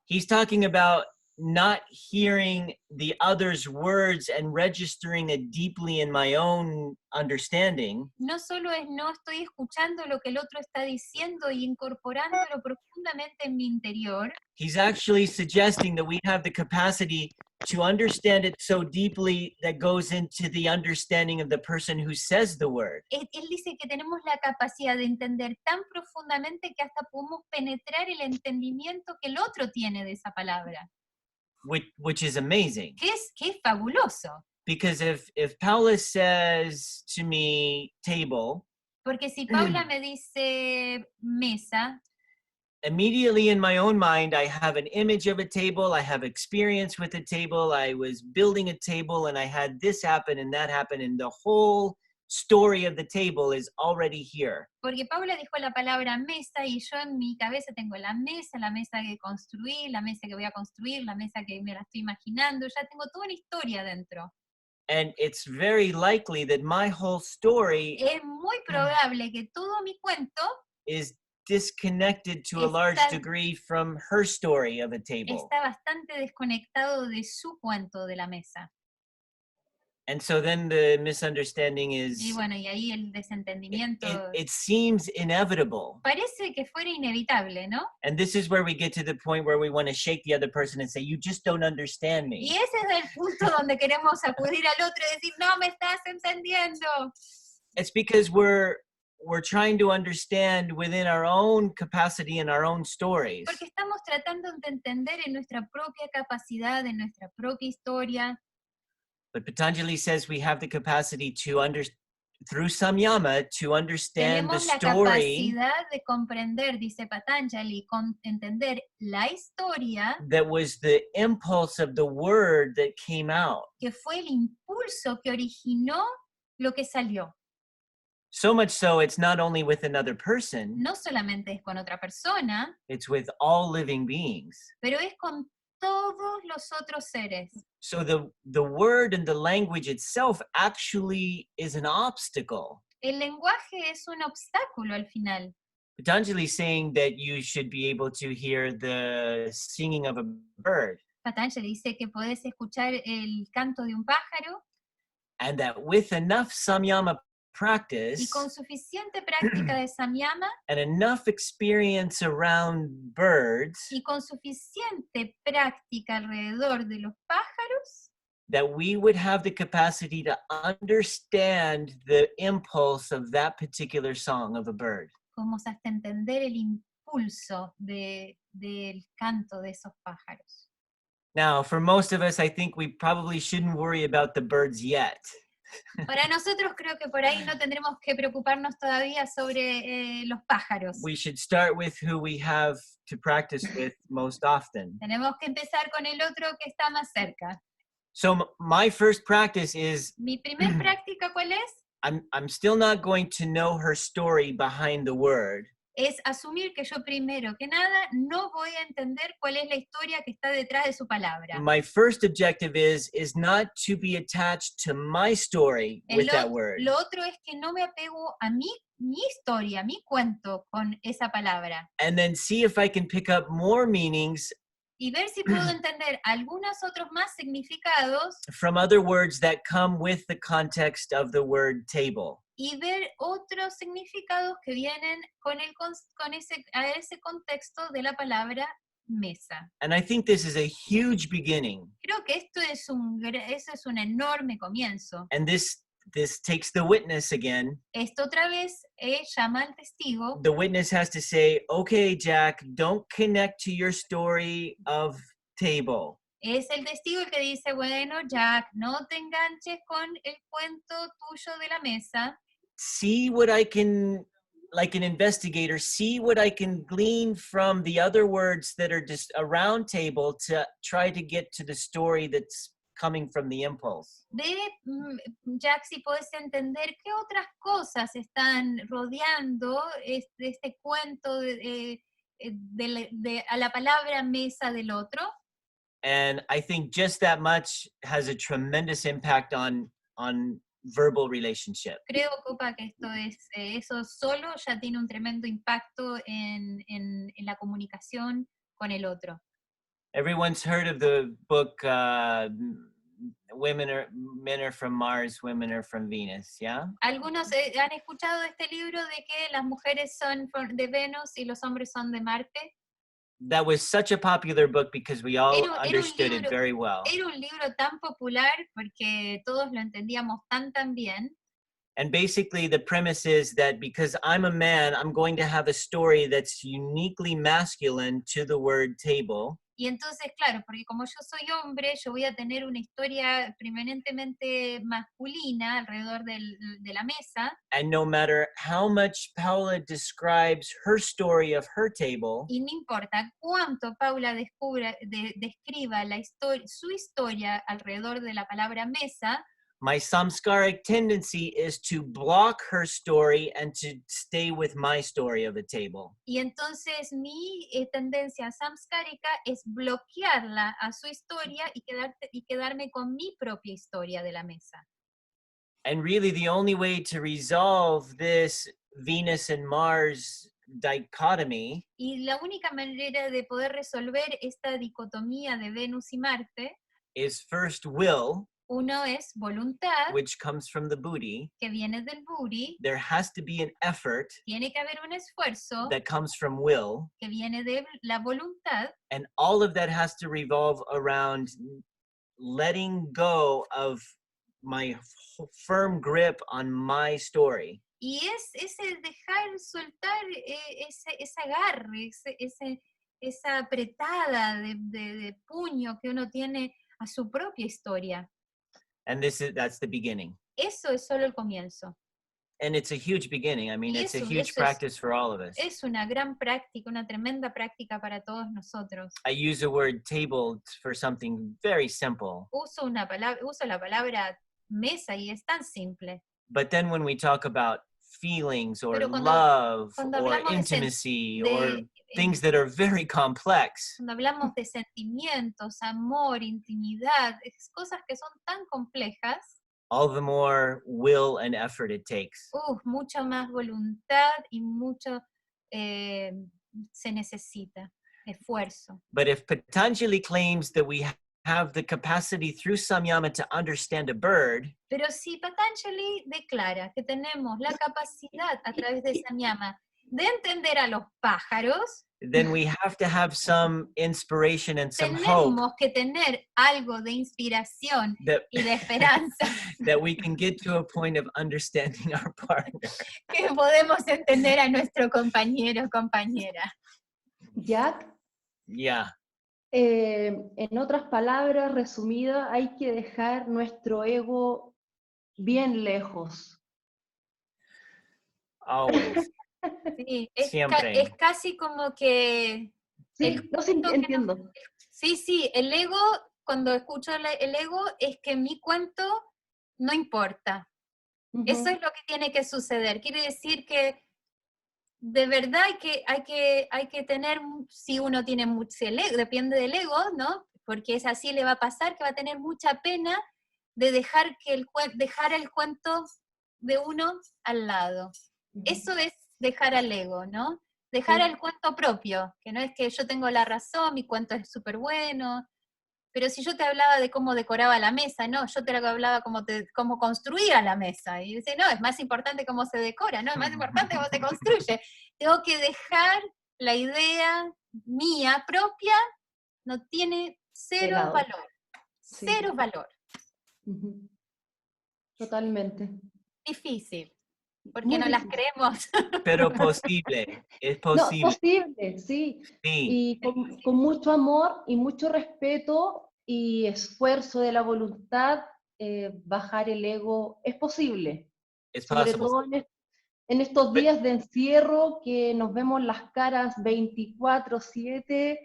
He's talking about not hearing the other's words and registering it deeply in my own understanding. No solo no estoy escuchando lo que el otro está diciendo y incorporándolo profundamente en mi interior. He's actually suggesting that we have the capacity to understand it so deeply that goes into the understanding of the person who says the word. Él dice que tenemos la capacidad de entender tan profundamente que hasta podemos penetrar el entendimiento que el otro tiene de esa palabra. Which is amazing. Que es fabuloso. Because if Paula says to me table, porque si Paula me dice mesa, immediately in my own mind I have an image of a table, I have experience with a table, I was building a table and I had this happen and that happen, and the whole story of the table is already here. Porque Paula dijo la palabra mesa y yo en mi cabeza tengo la mesa que construí, la mesa que voy a construir, la mesa que me la estoy imaginando, ya tengo toda una historia dentro. And it's very likely that my whole story es muy probable que todo mi cuento is disconnected to a large Está- degree from her story of a table. Está bastante desconectado de su cuento de la mesa. And so then the misunderstanding Y is, bueno, y ahí el desentendimiento it seems inevitable. parece que fuera inevitable, ¿no? And this is where we get to the point where we want to shake the other person and say, you just don't understand Y me. ese es el punto donde queremos acudir al otro y decir, no me estás entendiendo. It's because we're trying to understand within our own capacity and our own stories. Porque estamos tratando de entender en nuestra propia capacidad, en nuestra propia historia. But Patanjali says we have the capacity to through samyama to understand the Tenemos la story capacidad de comprender, dice Patanjali, entender la historia that was the impulse of the word that came out. que fue el impulso que originó lo que salió. So much so, it's not only with another person, No solamente es con otra persona, it's with all living beings. pero es con todos los otros seres. So the word and the language itself actually is an obstacle. El lenguaje es un obstáculo al final. Patanjali is saying that you should be able to hear the singing of a bird, Patanjali dice que podés escuchar el canto de un pájaro and that with enough samyama y practice con suficiente práctica de samyama and enough experience around birds, y con suficiente práctica alrededor de los pájaros, that we would have the capacity to understand the impulse of that particular song of a bird. como hasta entender el impulso del canto de esos pájaros. Now, for most of us, I think we probably shouldn't worry about the birds yet. Para nosotros creo que por ahí no tendremos que preocuparnos todavía sobre los pájaros. We should start with who we have to practice with most often. Tenemos que empezar con el otro que está más cerca. So my first practice is Mi primer práctica, ¿cuál es? I'm still not going to know her story behind the word. Es asumir que yo primero que nada no voy a entender cuál es la historia que está detrás de su palabra. My first objective is not to be attached to my story with that word. Lo otro es que no me apego a mi historia, mi cuento con esa palabra. And then see if I can pick up more meanings Y ver si puedo entender algunos otros más significados from other words that come with the context of the word table. y ver otros significados que vienen con ese contexto de la palabra mesa. And I think this is a huge beginning. Creo que eso es un enorme comienzo. And this takes the witness again. Esto otra vez llama al testigo. The witness has to say, okay, Jack, don't connect to your story of table. Es el testigo el que dice, bueno, Jack, no te enganches con el cuento tuyo de la mesa. See what I can, like an investigator, see what I can glean from the other words that are just around table to try to get to the story that's coming from the impulse. Jack, si puedes entender qué otras cosas están rodeando este cuento a la palabra mesa del otro. And I think just that much has a tremendous impact on verbal relationship. Creo, Copa, que eso solo ya tiene un tremendo impacto en la comunicación con el otro. Everyone's heard of the book Men are from Mars, Women are from Venus, yeah? Algunos han escuchado de este libro de que las mujeres son de Venus y los hombres son de Marte. That was such a popular book because we all understood it very well. Era un libro tan popular porque todos lo entendíamos tan bien. And basically the premise is that because I'm a man, I'm going to have a story that's uniquely masculine to the word table. Y entonces, claro, porque como yo soy hombre, yo voy a tener una historia preeminentemente masculina alrededor de la mesa. And no matter how much Paula describes her story of her table, y no importa cuánto Paula describa su historia alrededor de la palabra mesa, my samskaric tendency is to block her story and to stay with my story of the table. Y entonces mi tendencia samskárica es bloquearla a su historia y quedarme con mi propia historia de la mesa. And really the only way to resolve this Venus and Mars dichotomy Y la única manera de poder resolver esta dicotomía de Venus y Marte, is first will, uno es voluntad, which comes from the buddhi. que viene del Buri, There has to be an effort tiene que haber un esfuerzo, that comes from will, que viene de la voluntad, and all of that has to revolve around letting go of my firm grip on my story. y es ese dejar soltar ese agarre, esa apretada de puño que uno tiene a su propia historia. And that's the beginning. Eso es solo el comienzo. And it's a huge beginning. I mean, Y it's a eso huge es- practice for all of us. Es una gran práctica, una tremenda práctica para todos nosotros. I use the word table for something very simple. Uso la palabra mesa y es tan simple. But then when we talk about feelings or Pero cuando love or hablamos de intimacy or things that are very complex, Cuando hablamos de sentimientos, amor, intimidad, cosas que son tan complejas, all the more will and effort it takes. mucha más voluntad y mucho se necesita, esfuerzo. But if Patanjali claims that we have the capacity through samyama to understand a bird, Pero si Patanjali declara que tenemos la capacidad a través de Samyama de entender a los pájaros, then we have to have some inspiration and some hope tenemos que tener algo de inspiración that, y de esperanza that we can get to a point of understanding our partner. que podemos entender a nuestro compañero o compañera. Jack, Yeah. en otras palabras resumidas, hay que dejar nuestro ego bien lejos. Always. Sí, Siempre. es casi como que... Sí, no sé, esto que entiendo. Sí, el ego, cuando escucho el ego, es que mi cuento no importa. Ujú. Eso es lo que tiene que suceder. Quiere decir que de verdad hay que tener, si uno tiene mucho, depende del ego, ¿no? Porque es así, le va a pasar que va a tener mucha pena de dejar el cuento de uno al lado. Eso es dejar al ego, ¿no? Dejar Sí. al cuento propio, que no es que yo tengo la razón, mi cuento es súper bueno, pero si yo te hablaba de cómo decoraba la mesa, no, yo te hablaba cómo construía la mesa, y dice, no, es más importante cómo se decora, no, es más importante cómo se construye. Tengo que dejar la idea mía propia, no tiene cero lado. valor, Sí. cero valor. Ujú. Totalmente. Difícil, porque Muy no las difícil. creemos. Pero posible. Es No, posible. posible, sí. Sí. Y con mucho amor y mucho respeto y esfuerzo de la voluntad, bajar el ego es posible. It's Sobre possible. todo en estos días de encierro que nos vemos las caras 24/7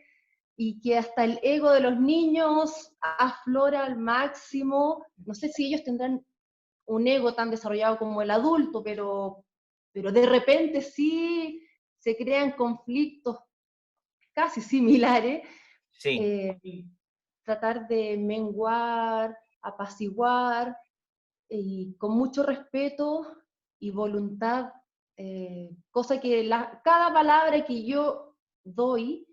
y que hasta el ego de los niños aflora al máximo. No sé si ellos tendrán un ego tan desarrollado como el adulto, pero de repente sí se crean conflictos casi similares. Sí. Tratar de menguar, apaciguar, y con mucho respeto y voluntad, cosa que cada palabra que yo doy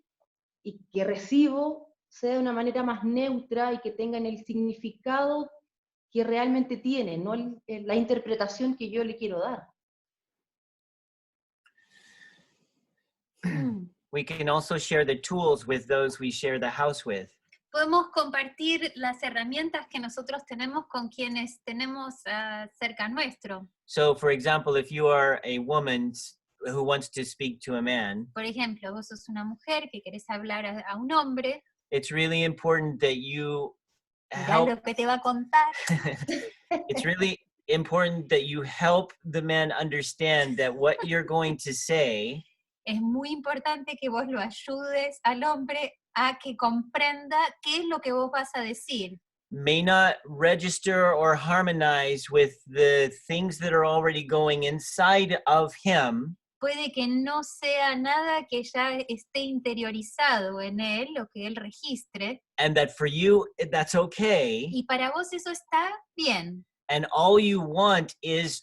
y que recibo sea de una manera más neutra y que tengan el significado que realmente tiene, no la interpretación que yo le quiero dar. We can also share the tools with those we share the house with. Podemos compartir las herramientas que nosotros tenemos con quienes tenemos cerca nuestro. So, for example, if you are a woman who wants to speak to a man, Por ejemplo, vos sos una mujer que querés hablar a un hombre, it's really important that you mirá help. lo que te va a contar. It's really important that you help the man understand that what you're going to say Es muy importante que vos lo ayudes al hombre a que comprenda qué es lo que vos vas a decir. may not register or harmonize with the things that are already going inside of him, Puede que no sea nada que ya esté interiorizado en él, lo que él registre, and that for you, that's okay, y para vos eso está bien. And all you want is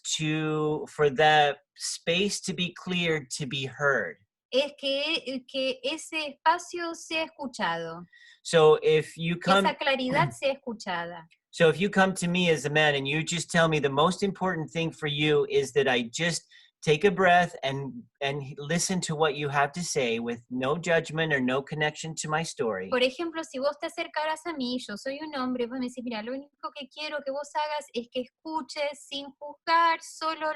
for the space to be cleared, to be heard. Es que ese espacio sea escuchado, So if you que come, esa claridad sea escuchada. so if you come to me as a man and you just tell me the most important thing for you is that I just take a breath and listen to what you have to say with no judgment or no connection to my story. Por ejemplo, si vos te acercaras a mí, yo soy un hombre, vos me decís, mira, lo único que quiero que vos hagas es que escuches sin juzgar, solo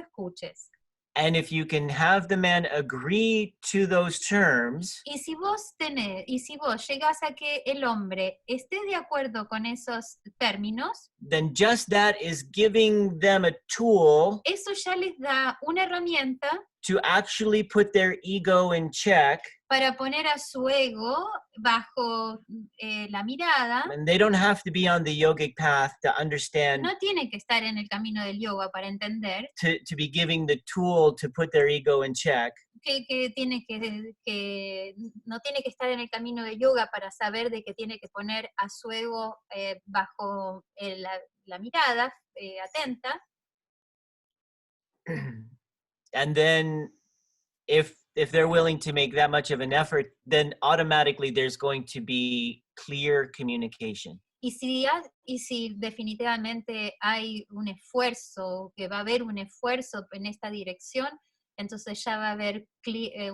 escuches. And if you can have the man agree to those terms, Y si vos llegás a que el hombre esté de acuerdo con esos términos, then just that is giving them a tool eso ya les da una herramienta to actually put their ego in check. para poner a su ego bajo la mirada. And they don't have to be on the yogic path to understand, No tiene que estar en el camino del yoga para entender to be giving the tool to put their ego in check. que no tiene que estar en el camino del yoga para saber de que tiene que poner a su ego bajo la mirada atenta. And then if they're willing to make that much of an effort, then automatically there's going to be clear communication. Y si definitivamente hay un esfuerzo, que va a haber un esfuerzo en esta dirección, entonces ya va a haber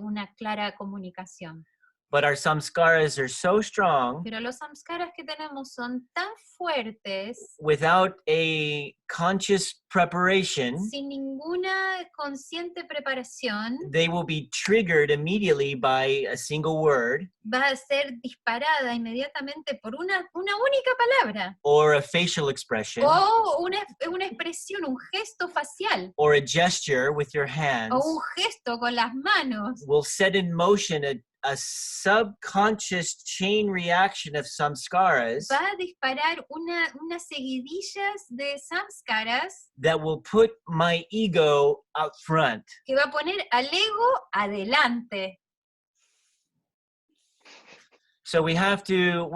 una clara comunicación. But our samskaras are so strong, Pero los samskaras que tenemos son tan fuertes, without a conscious preparation, sin ninguna consciente preparación, they will be triggered immediately by a single word va a ser disparada inmediatamente por una única palabra, or a facial expression o una expresión, un gesto facial, or a gesture with your hands o un gesto con las manos, will set in motion a subconscious chain reaction of samskaras va a disparar unas seguidillas de samskaras that will put my ego out front. que va a poner al ego adelante. So we have to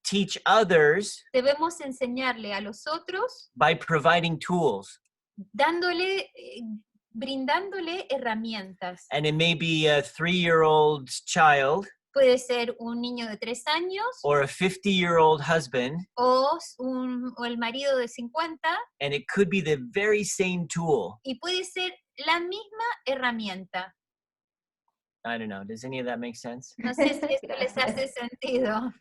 teach others Debemos enseñarle a los otros by providing tools. Brindándole herramientas. And it may be a 3-year-old child Puede ser un niño de 3 años or a 50-year-old husband, o el marido de 50, and it could be the very same tool. y puede ser la misma herramienta. I don't know. Does any of that make sense? No sé si esto les hace sentido.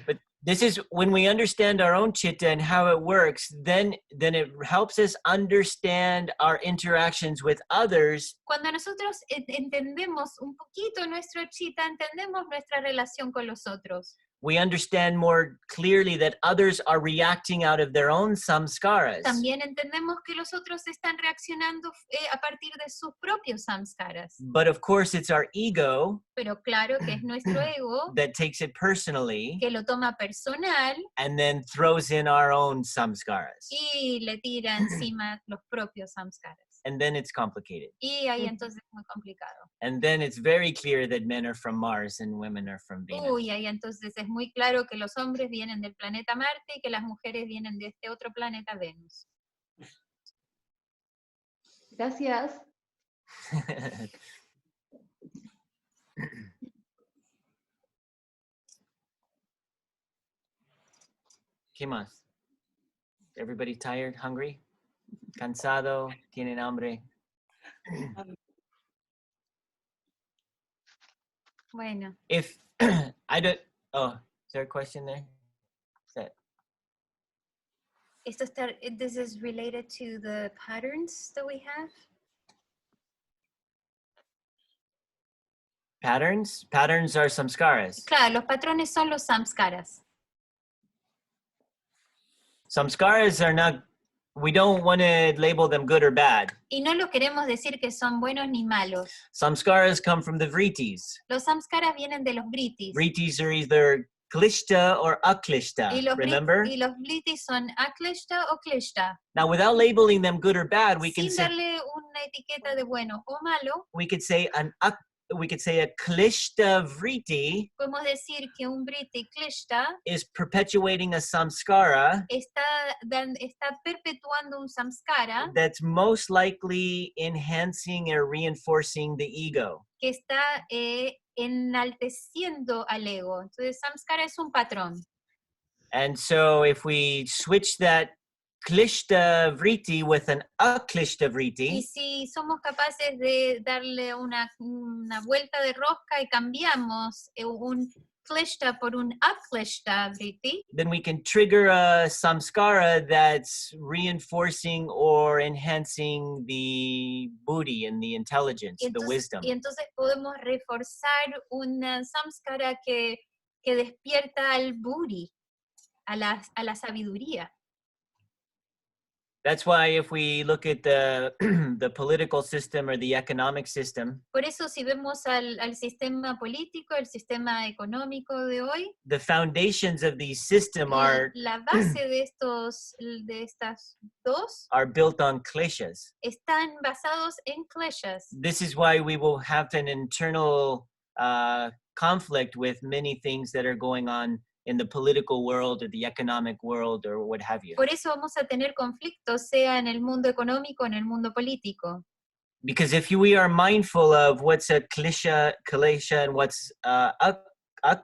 But this is when we understand our own chitta and how it works, then it helps us understand our interactions with others. Cuando nosotros entendemos un poquito nuestro chitta, entendemos nuestra relación con los otros. We understand more clearly that others are reacting out of their own samskaras. También entendemos que los otros están reaccionando a partir de sus propios samskaras. But of course, it's our ego Pero claro que es nuestro ego that takes it personally que lo toma personal and then throws in our own samskaras. y le tira encima los propios samskaras. And then it's complicated. Y ahí entonces es muy complicado. And then it's very clear that men are from Mars and women are from Venus. Uy, ahí entonces es muy claro que los hombres vienen del planeta Marte y que las mujeres vienen de este otro planeta Venus. Gracias. ¿Qué más? Everybody tired, hungry? Cansado, tienen hambre. Bueno. If I don't, oh, is there a question there? Is that? This is related to the patterns that we have. Patterns? Patterns are samskaras. Claro, los patrones son los samskaras. Samskaras are not, we don't want to label them good or bad. Y no lo queremos decir que son buenos ni malos. Samskaras come from the vrittis. Los samskaras vienen de los vrittis. Vrittis are either klishta or aklishta, remember? Y los vrittis son aklishta o klishta. Now, without labeling them good or bad, we can Sin say, darle una etiqueta de bueno o malo, we could say we could say a klishta vritti podemos decir que un vritti klishta is perpetuating a samskara está perpetuando un samskara that's most likely enhancing or reinforcing the ego. que está enalteciendo al ego. Entonces, samskara es un patrón. And so if we switch that klishta vritti with an aklishta Y vritti, si somos capaces de darle una vuelta de rosca y cambiamos un klishta por un aklishta vritti, then we can trigger a samskara that's reinforcing or enhancing the buddhi and the intelligence, the wisdom. y entonces podemos reforzar una samskara que despierta al buddhi, a la sabiduría. That's why if we look at the the political system or the economic system, Por eso si vemos al sistema político, el sistema económico de hoy, the foundations of the system are la base de estas dos are built on kleshas. están basados en kleshas. This is why we will have an internal conflict with many things that are going on in the political world or the economic world or what have you. Por eso vamos a tener conflictos, sea en el mundo económico o en el mundo político. Because if we are mindful of what's a klesha and what's a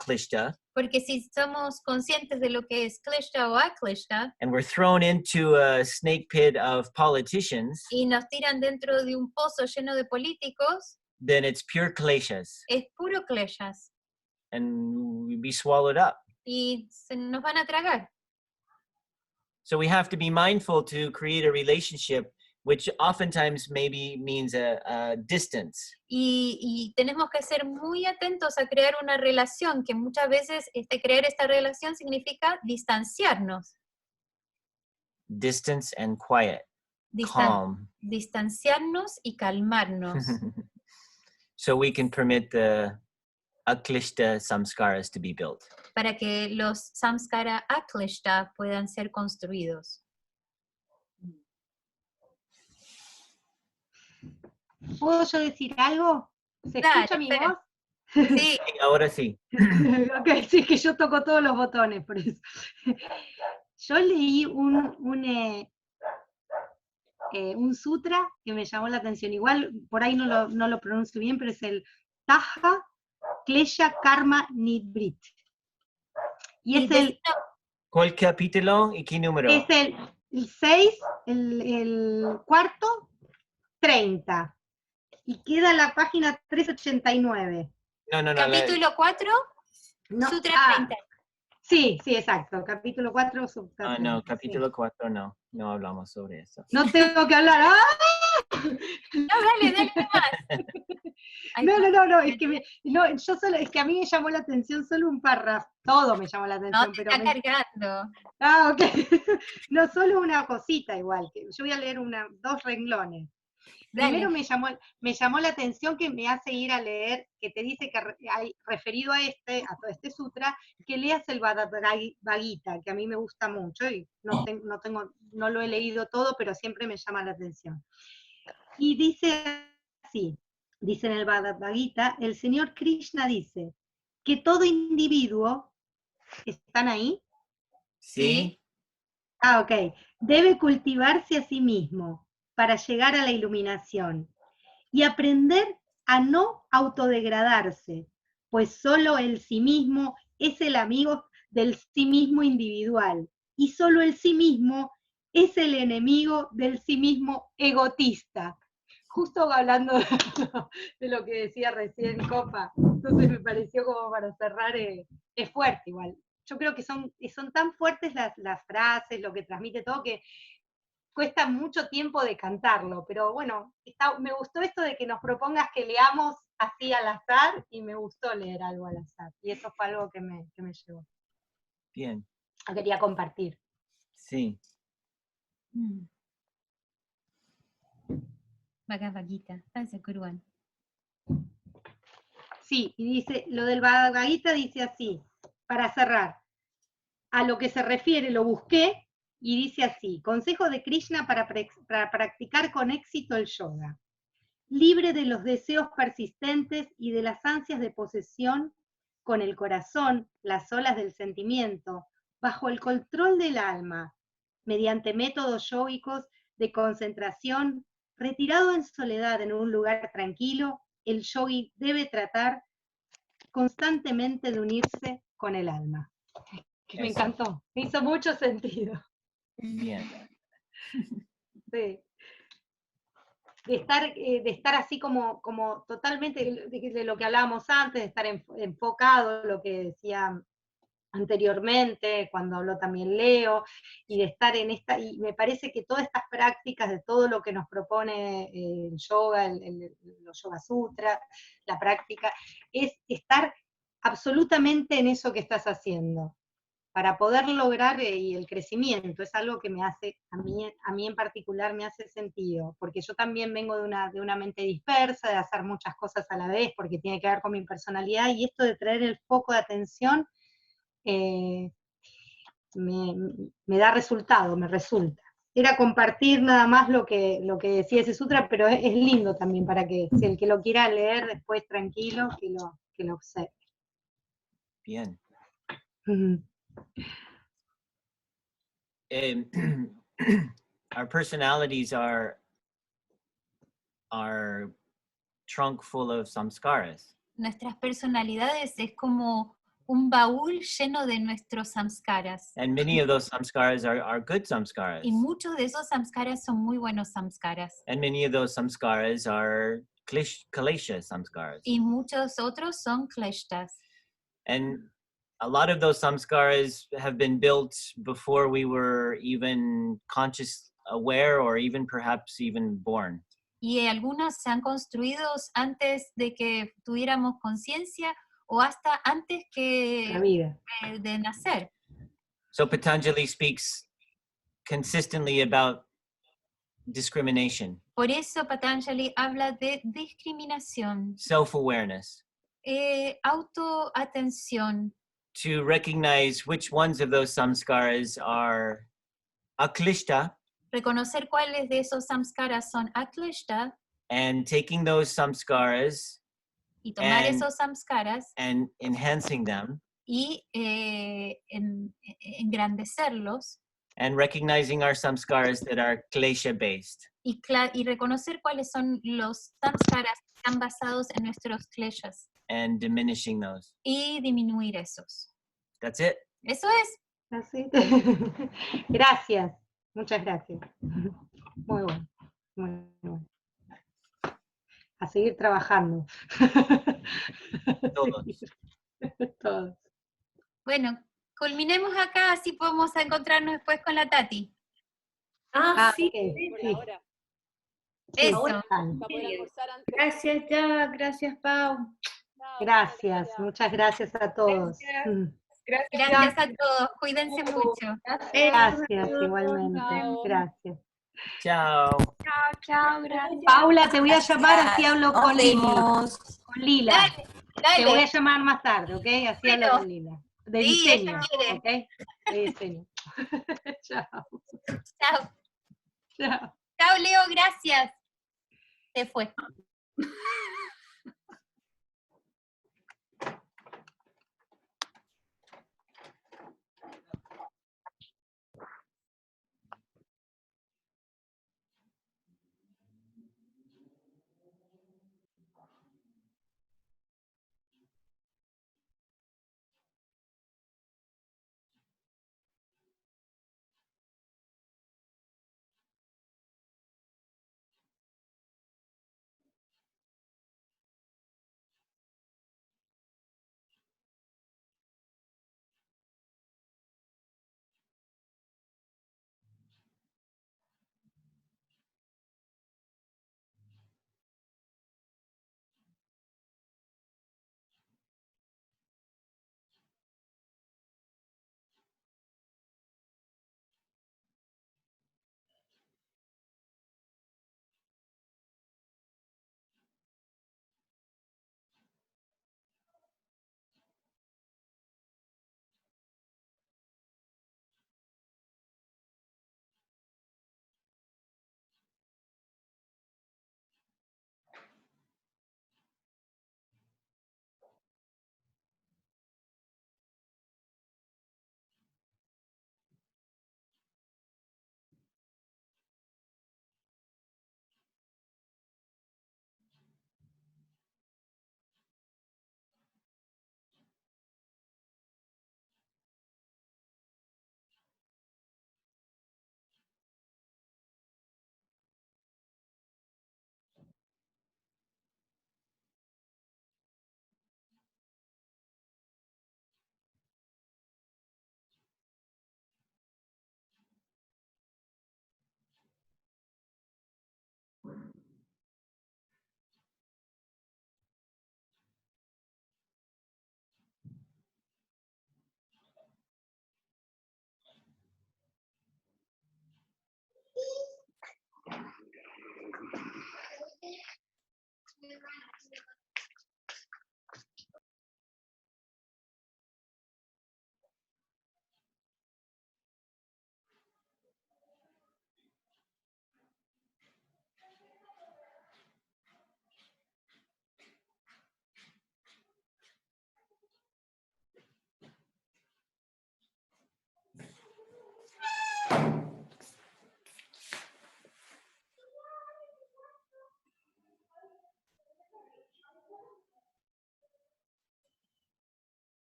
klishta, Porque si somos conscientes de lo que es kleshta o akleshta, and we're thrown into a snake pit of politicians, y nos tiran dentro de un pozo lleno de políticos, then it's pure kleshas, es puro kleshas. and we be swallowed up. Y se nos van a tragar. So we have to be mindful to create a relationship, which oftentimes maybe means a distance. Y tenemos que ser muy atentos a crear una relación, que muchas veces crear esta relación significa distanciarnos. Distance and quiet, calm. Distanciarnos y calmarnos. So we can permit the aklishta samskaras to be built. Para que los samskara aklishta puedan ser construidos. ¿Puedo yo decir algo? ¿Se Dale, escucha mi espera. voz? Sí, Ahora sí. Ok, sí, que yo toco todos los botones, por eso. Yo leí un sutra que me llamó la atención. Igual, por ahí no lo pronuncio bien, pero es el Taja Klesha Karma Nidbrit. Y es el... ¿Cuál capítulo y qué número? Es el 6, el cuarto, 30. Y queda la página 389. No. capítulo 4, No, Sutra 30. Sí, exacto. Capítulo 4, Ah, no, capítulo 4 no hablamos sobre eso. No tengo que hablar. ¡Ah! No, dale nomás. Ay, No, es que es que a mí me llamó la atención solo un párrafo. Todo me llamó la atención, no te pero está cargando. Ah, ok. No, solo una cosita igual, que yo voy a leer 2 renglones. Dale. Primero me llamó la atención que me hace ir a leer, que te dice que hay referido a todo este sutra, que leas el Bhagavad Gita, que a mí me gusta mucho, y no lo he leído todo, pero siempre me llama la atención. Y dice así, dice en el Bhagavad Gita, el Señor Krishna dice que todo individuo, ¿están ahí? Sí. Ah, ok. Debe cultivarse a sí mismo para llegar a la iluminación y aprender a no autodegradarse, pues solo el sí mismo es el amigo del sí mismo individual y solo el sí mismo es el enemigo del sí mismo egotista. Justo hablando de lo que decía recién Copa, entonces me pareció como para cerrar, es fuerte igual. Yo creo que son tan fuertes las frases, lo que transmite todo, que cuesta mucho tiempo de cantarlo, pero bueno, me gustó esto de que nos propongas que leamos así al azar, y me gustó leer algo al azar, y eso fue algo que me llevó. Bien. Quería compartir. Sí. Bhagavad Gita, Kuruan. Sí, y dice, lo del Bhagavad Gita dice así, para cerrar, a lo que se refiere lo busqué, y dice así, consejo de Krishna para practicar con éxito el yoga. libre de los deseos persistentes y de las ansias de posesión, con el corazón, las olas del sentimiento, bajo el control del alma, mediante métodos yógicos de concentración, retirado en soledad en un lugar tranquilo, el yogui debe tratar constantemente de unirse con el alma. Que me encantó, me hizo mucho sentido. Bien. Sí. De estar así como totalmente de lo que hablábamos antes, de estar enfocado, lo que decía anteriormente, cuando habló también Leo, y de estar en esta, y me parece que todas estas prácticas de todo lo que nos propone el yoga, los Yoga Sutras, la práctica, es estar absolutamente en eso que estás haciendo, para poder lograr y el crecimiento. Es algo que me hace, a mí en particular me hace sentido, porque yo también vengo de una mente dispersa, de hacer muchas cosas a la vez, porque tiene que ver con mi personalidad, y esto de traer el foco de atención me da resultado, me resulta. Era compartir nada más lo que decía ese sutra, pero es lindo también para que, si el que lo quiera leer después tranquilo, que lo observe. Bien. Our personalities are trunk full of samskaras. Nuestras personalidades es como un baúl lleno de nuestros samskaras. And many of those samskaras are good samskaras. Y muchos de esos samskaras son muy buenos samskaras. And many of those samskaras are klesha samskaras. Y muchos otros son kleshtas. And a lot of those samskaras have been built before we were even conscious, aware, or even perhaps even born. Y algunos se han construido antes de que tuviéramos conciencia o hasta antes que La vida. De nacer. So Patanjali speaks consistently about discrimination, Por eso Patanjali habla de discriminación, self-awareness, autoatención, to recognize which ones of those samskaras are aklishta, reconocer cuáles de esos samskaras son akleshta, and taking those samskaras y tomar and, esos samskaras and enhancing them, y engrandecerlos, and recognizing our samskaras that are klesha based. y reconocer cuáles son los samskaras que están basados en nuestros kleshas. And diminishing those. Y disminuir esos. That's it. Eso es. Así. Gracias, muchas gracias. Muy bueno, muy bueno. A seguir trabajando. Todos. Todos. Bueno, culminemos acá, así podemos encontrarnos después con la Tati. Sí, Okay, por sí. ahora. Eso. Ahora. Para poder almorzar antes. Gracias, ya, gracias, Pau. Chao, Gracias, muchas gracias a todos. Gracias a todos, cuídense mucho. Gracias, igualmente. Chao. Gracias. Ciao. Chao, gracias. Paula, te voy a llamar, así hablo Nos con Lila. vemos. Con Lila. Dale, Te voy a dale. llamar más tarde, ¿ok? Así Bueno. hablo con Lila. De Sí, diseño, ella quiere. ¿ok? De diseño. Chao. Chao. Chao. Chao, Leo, gracias. Se fue.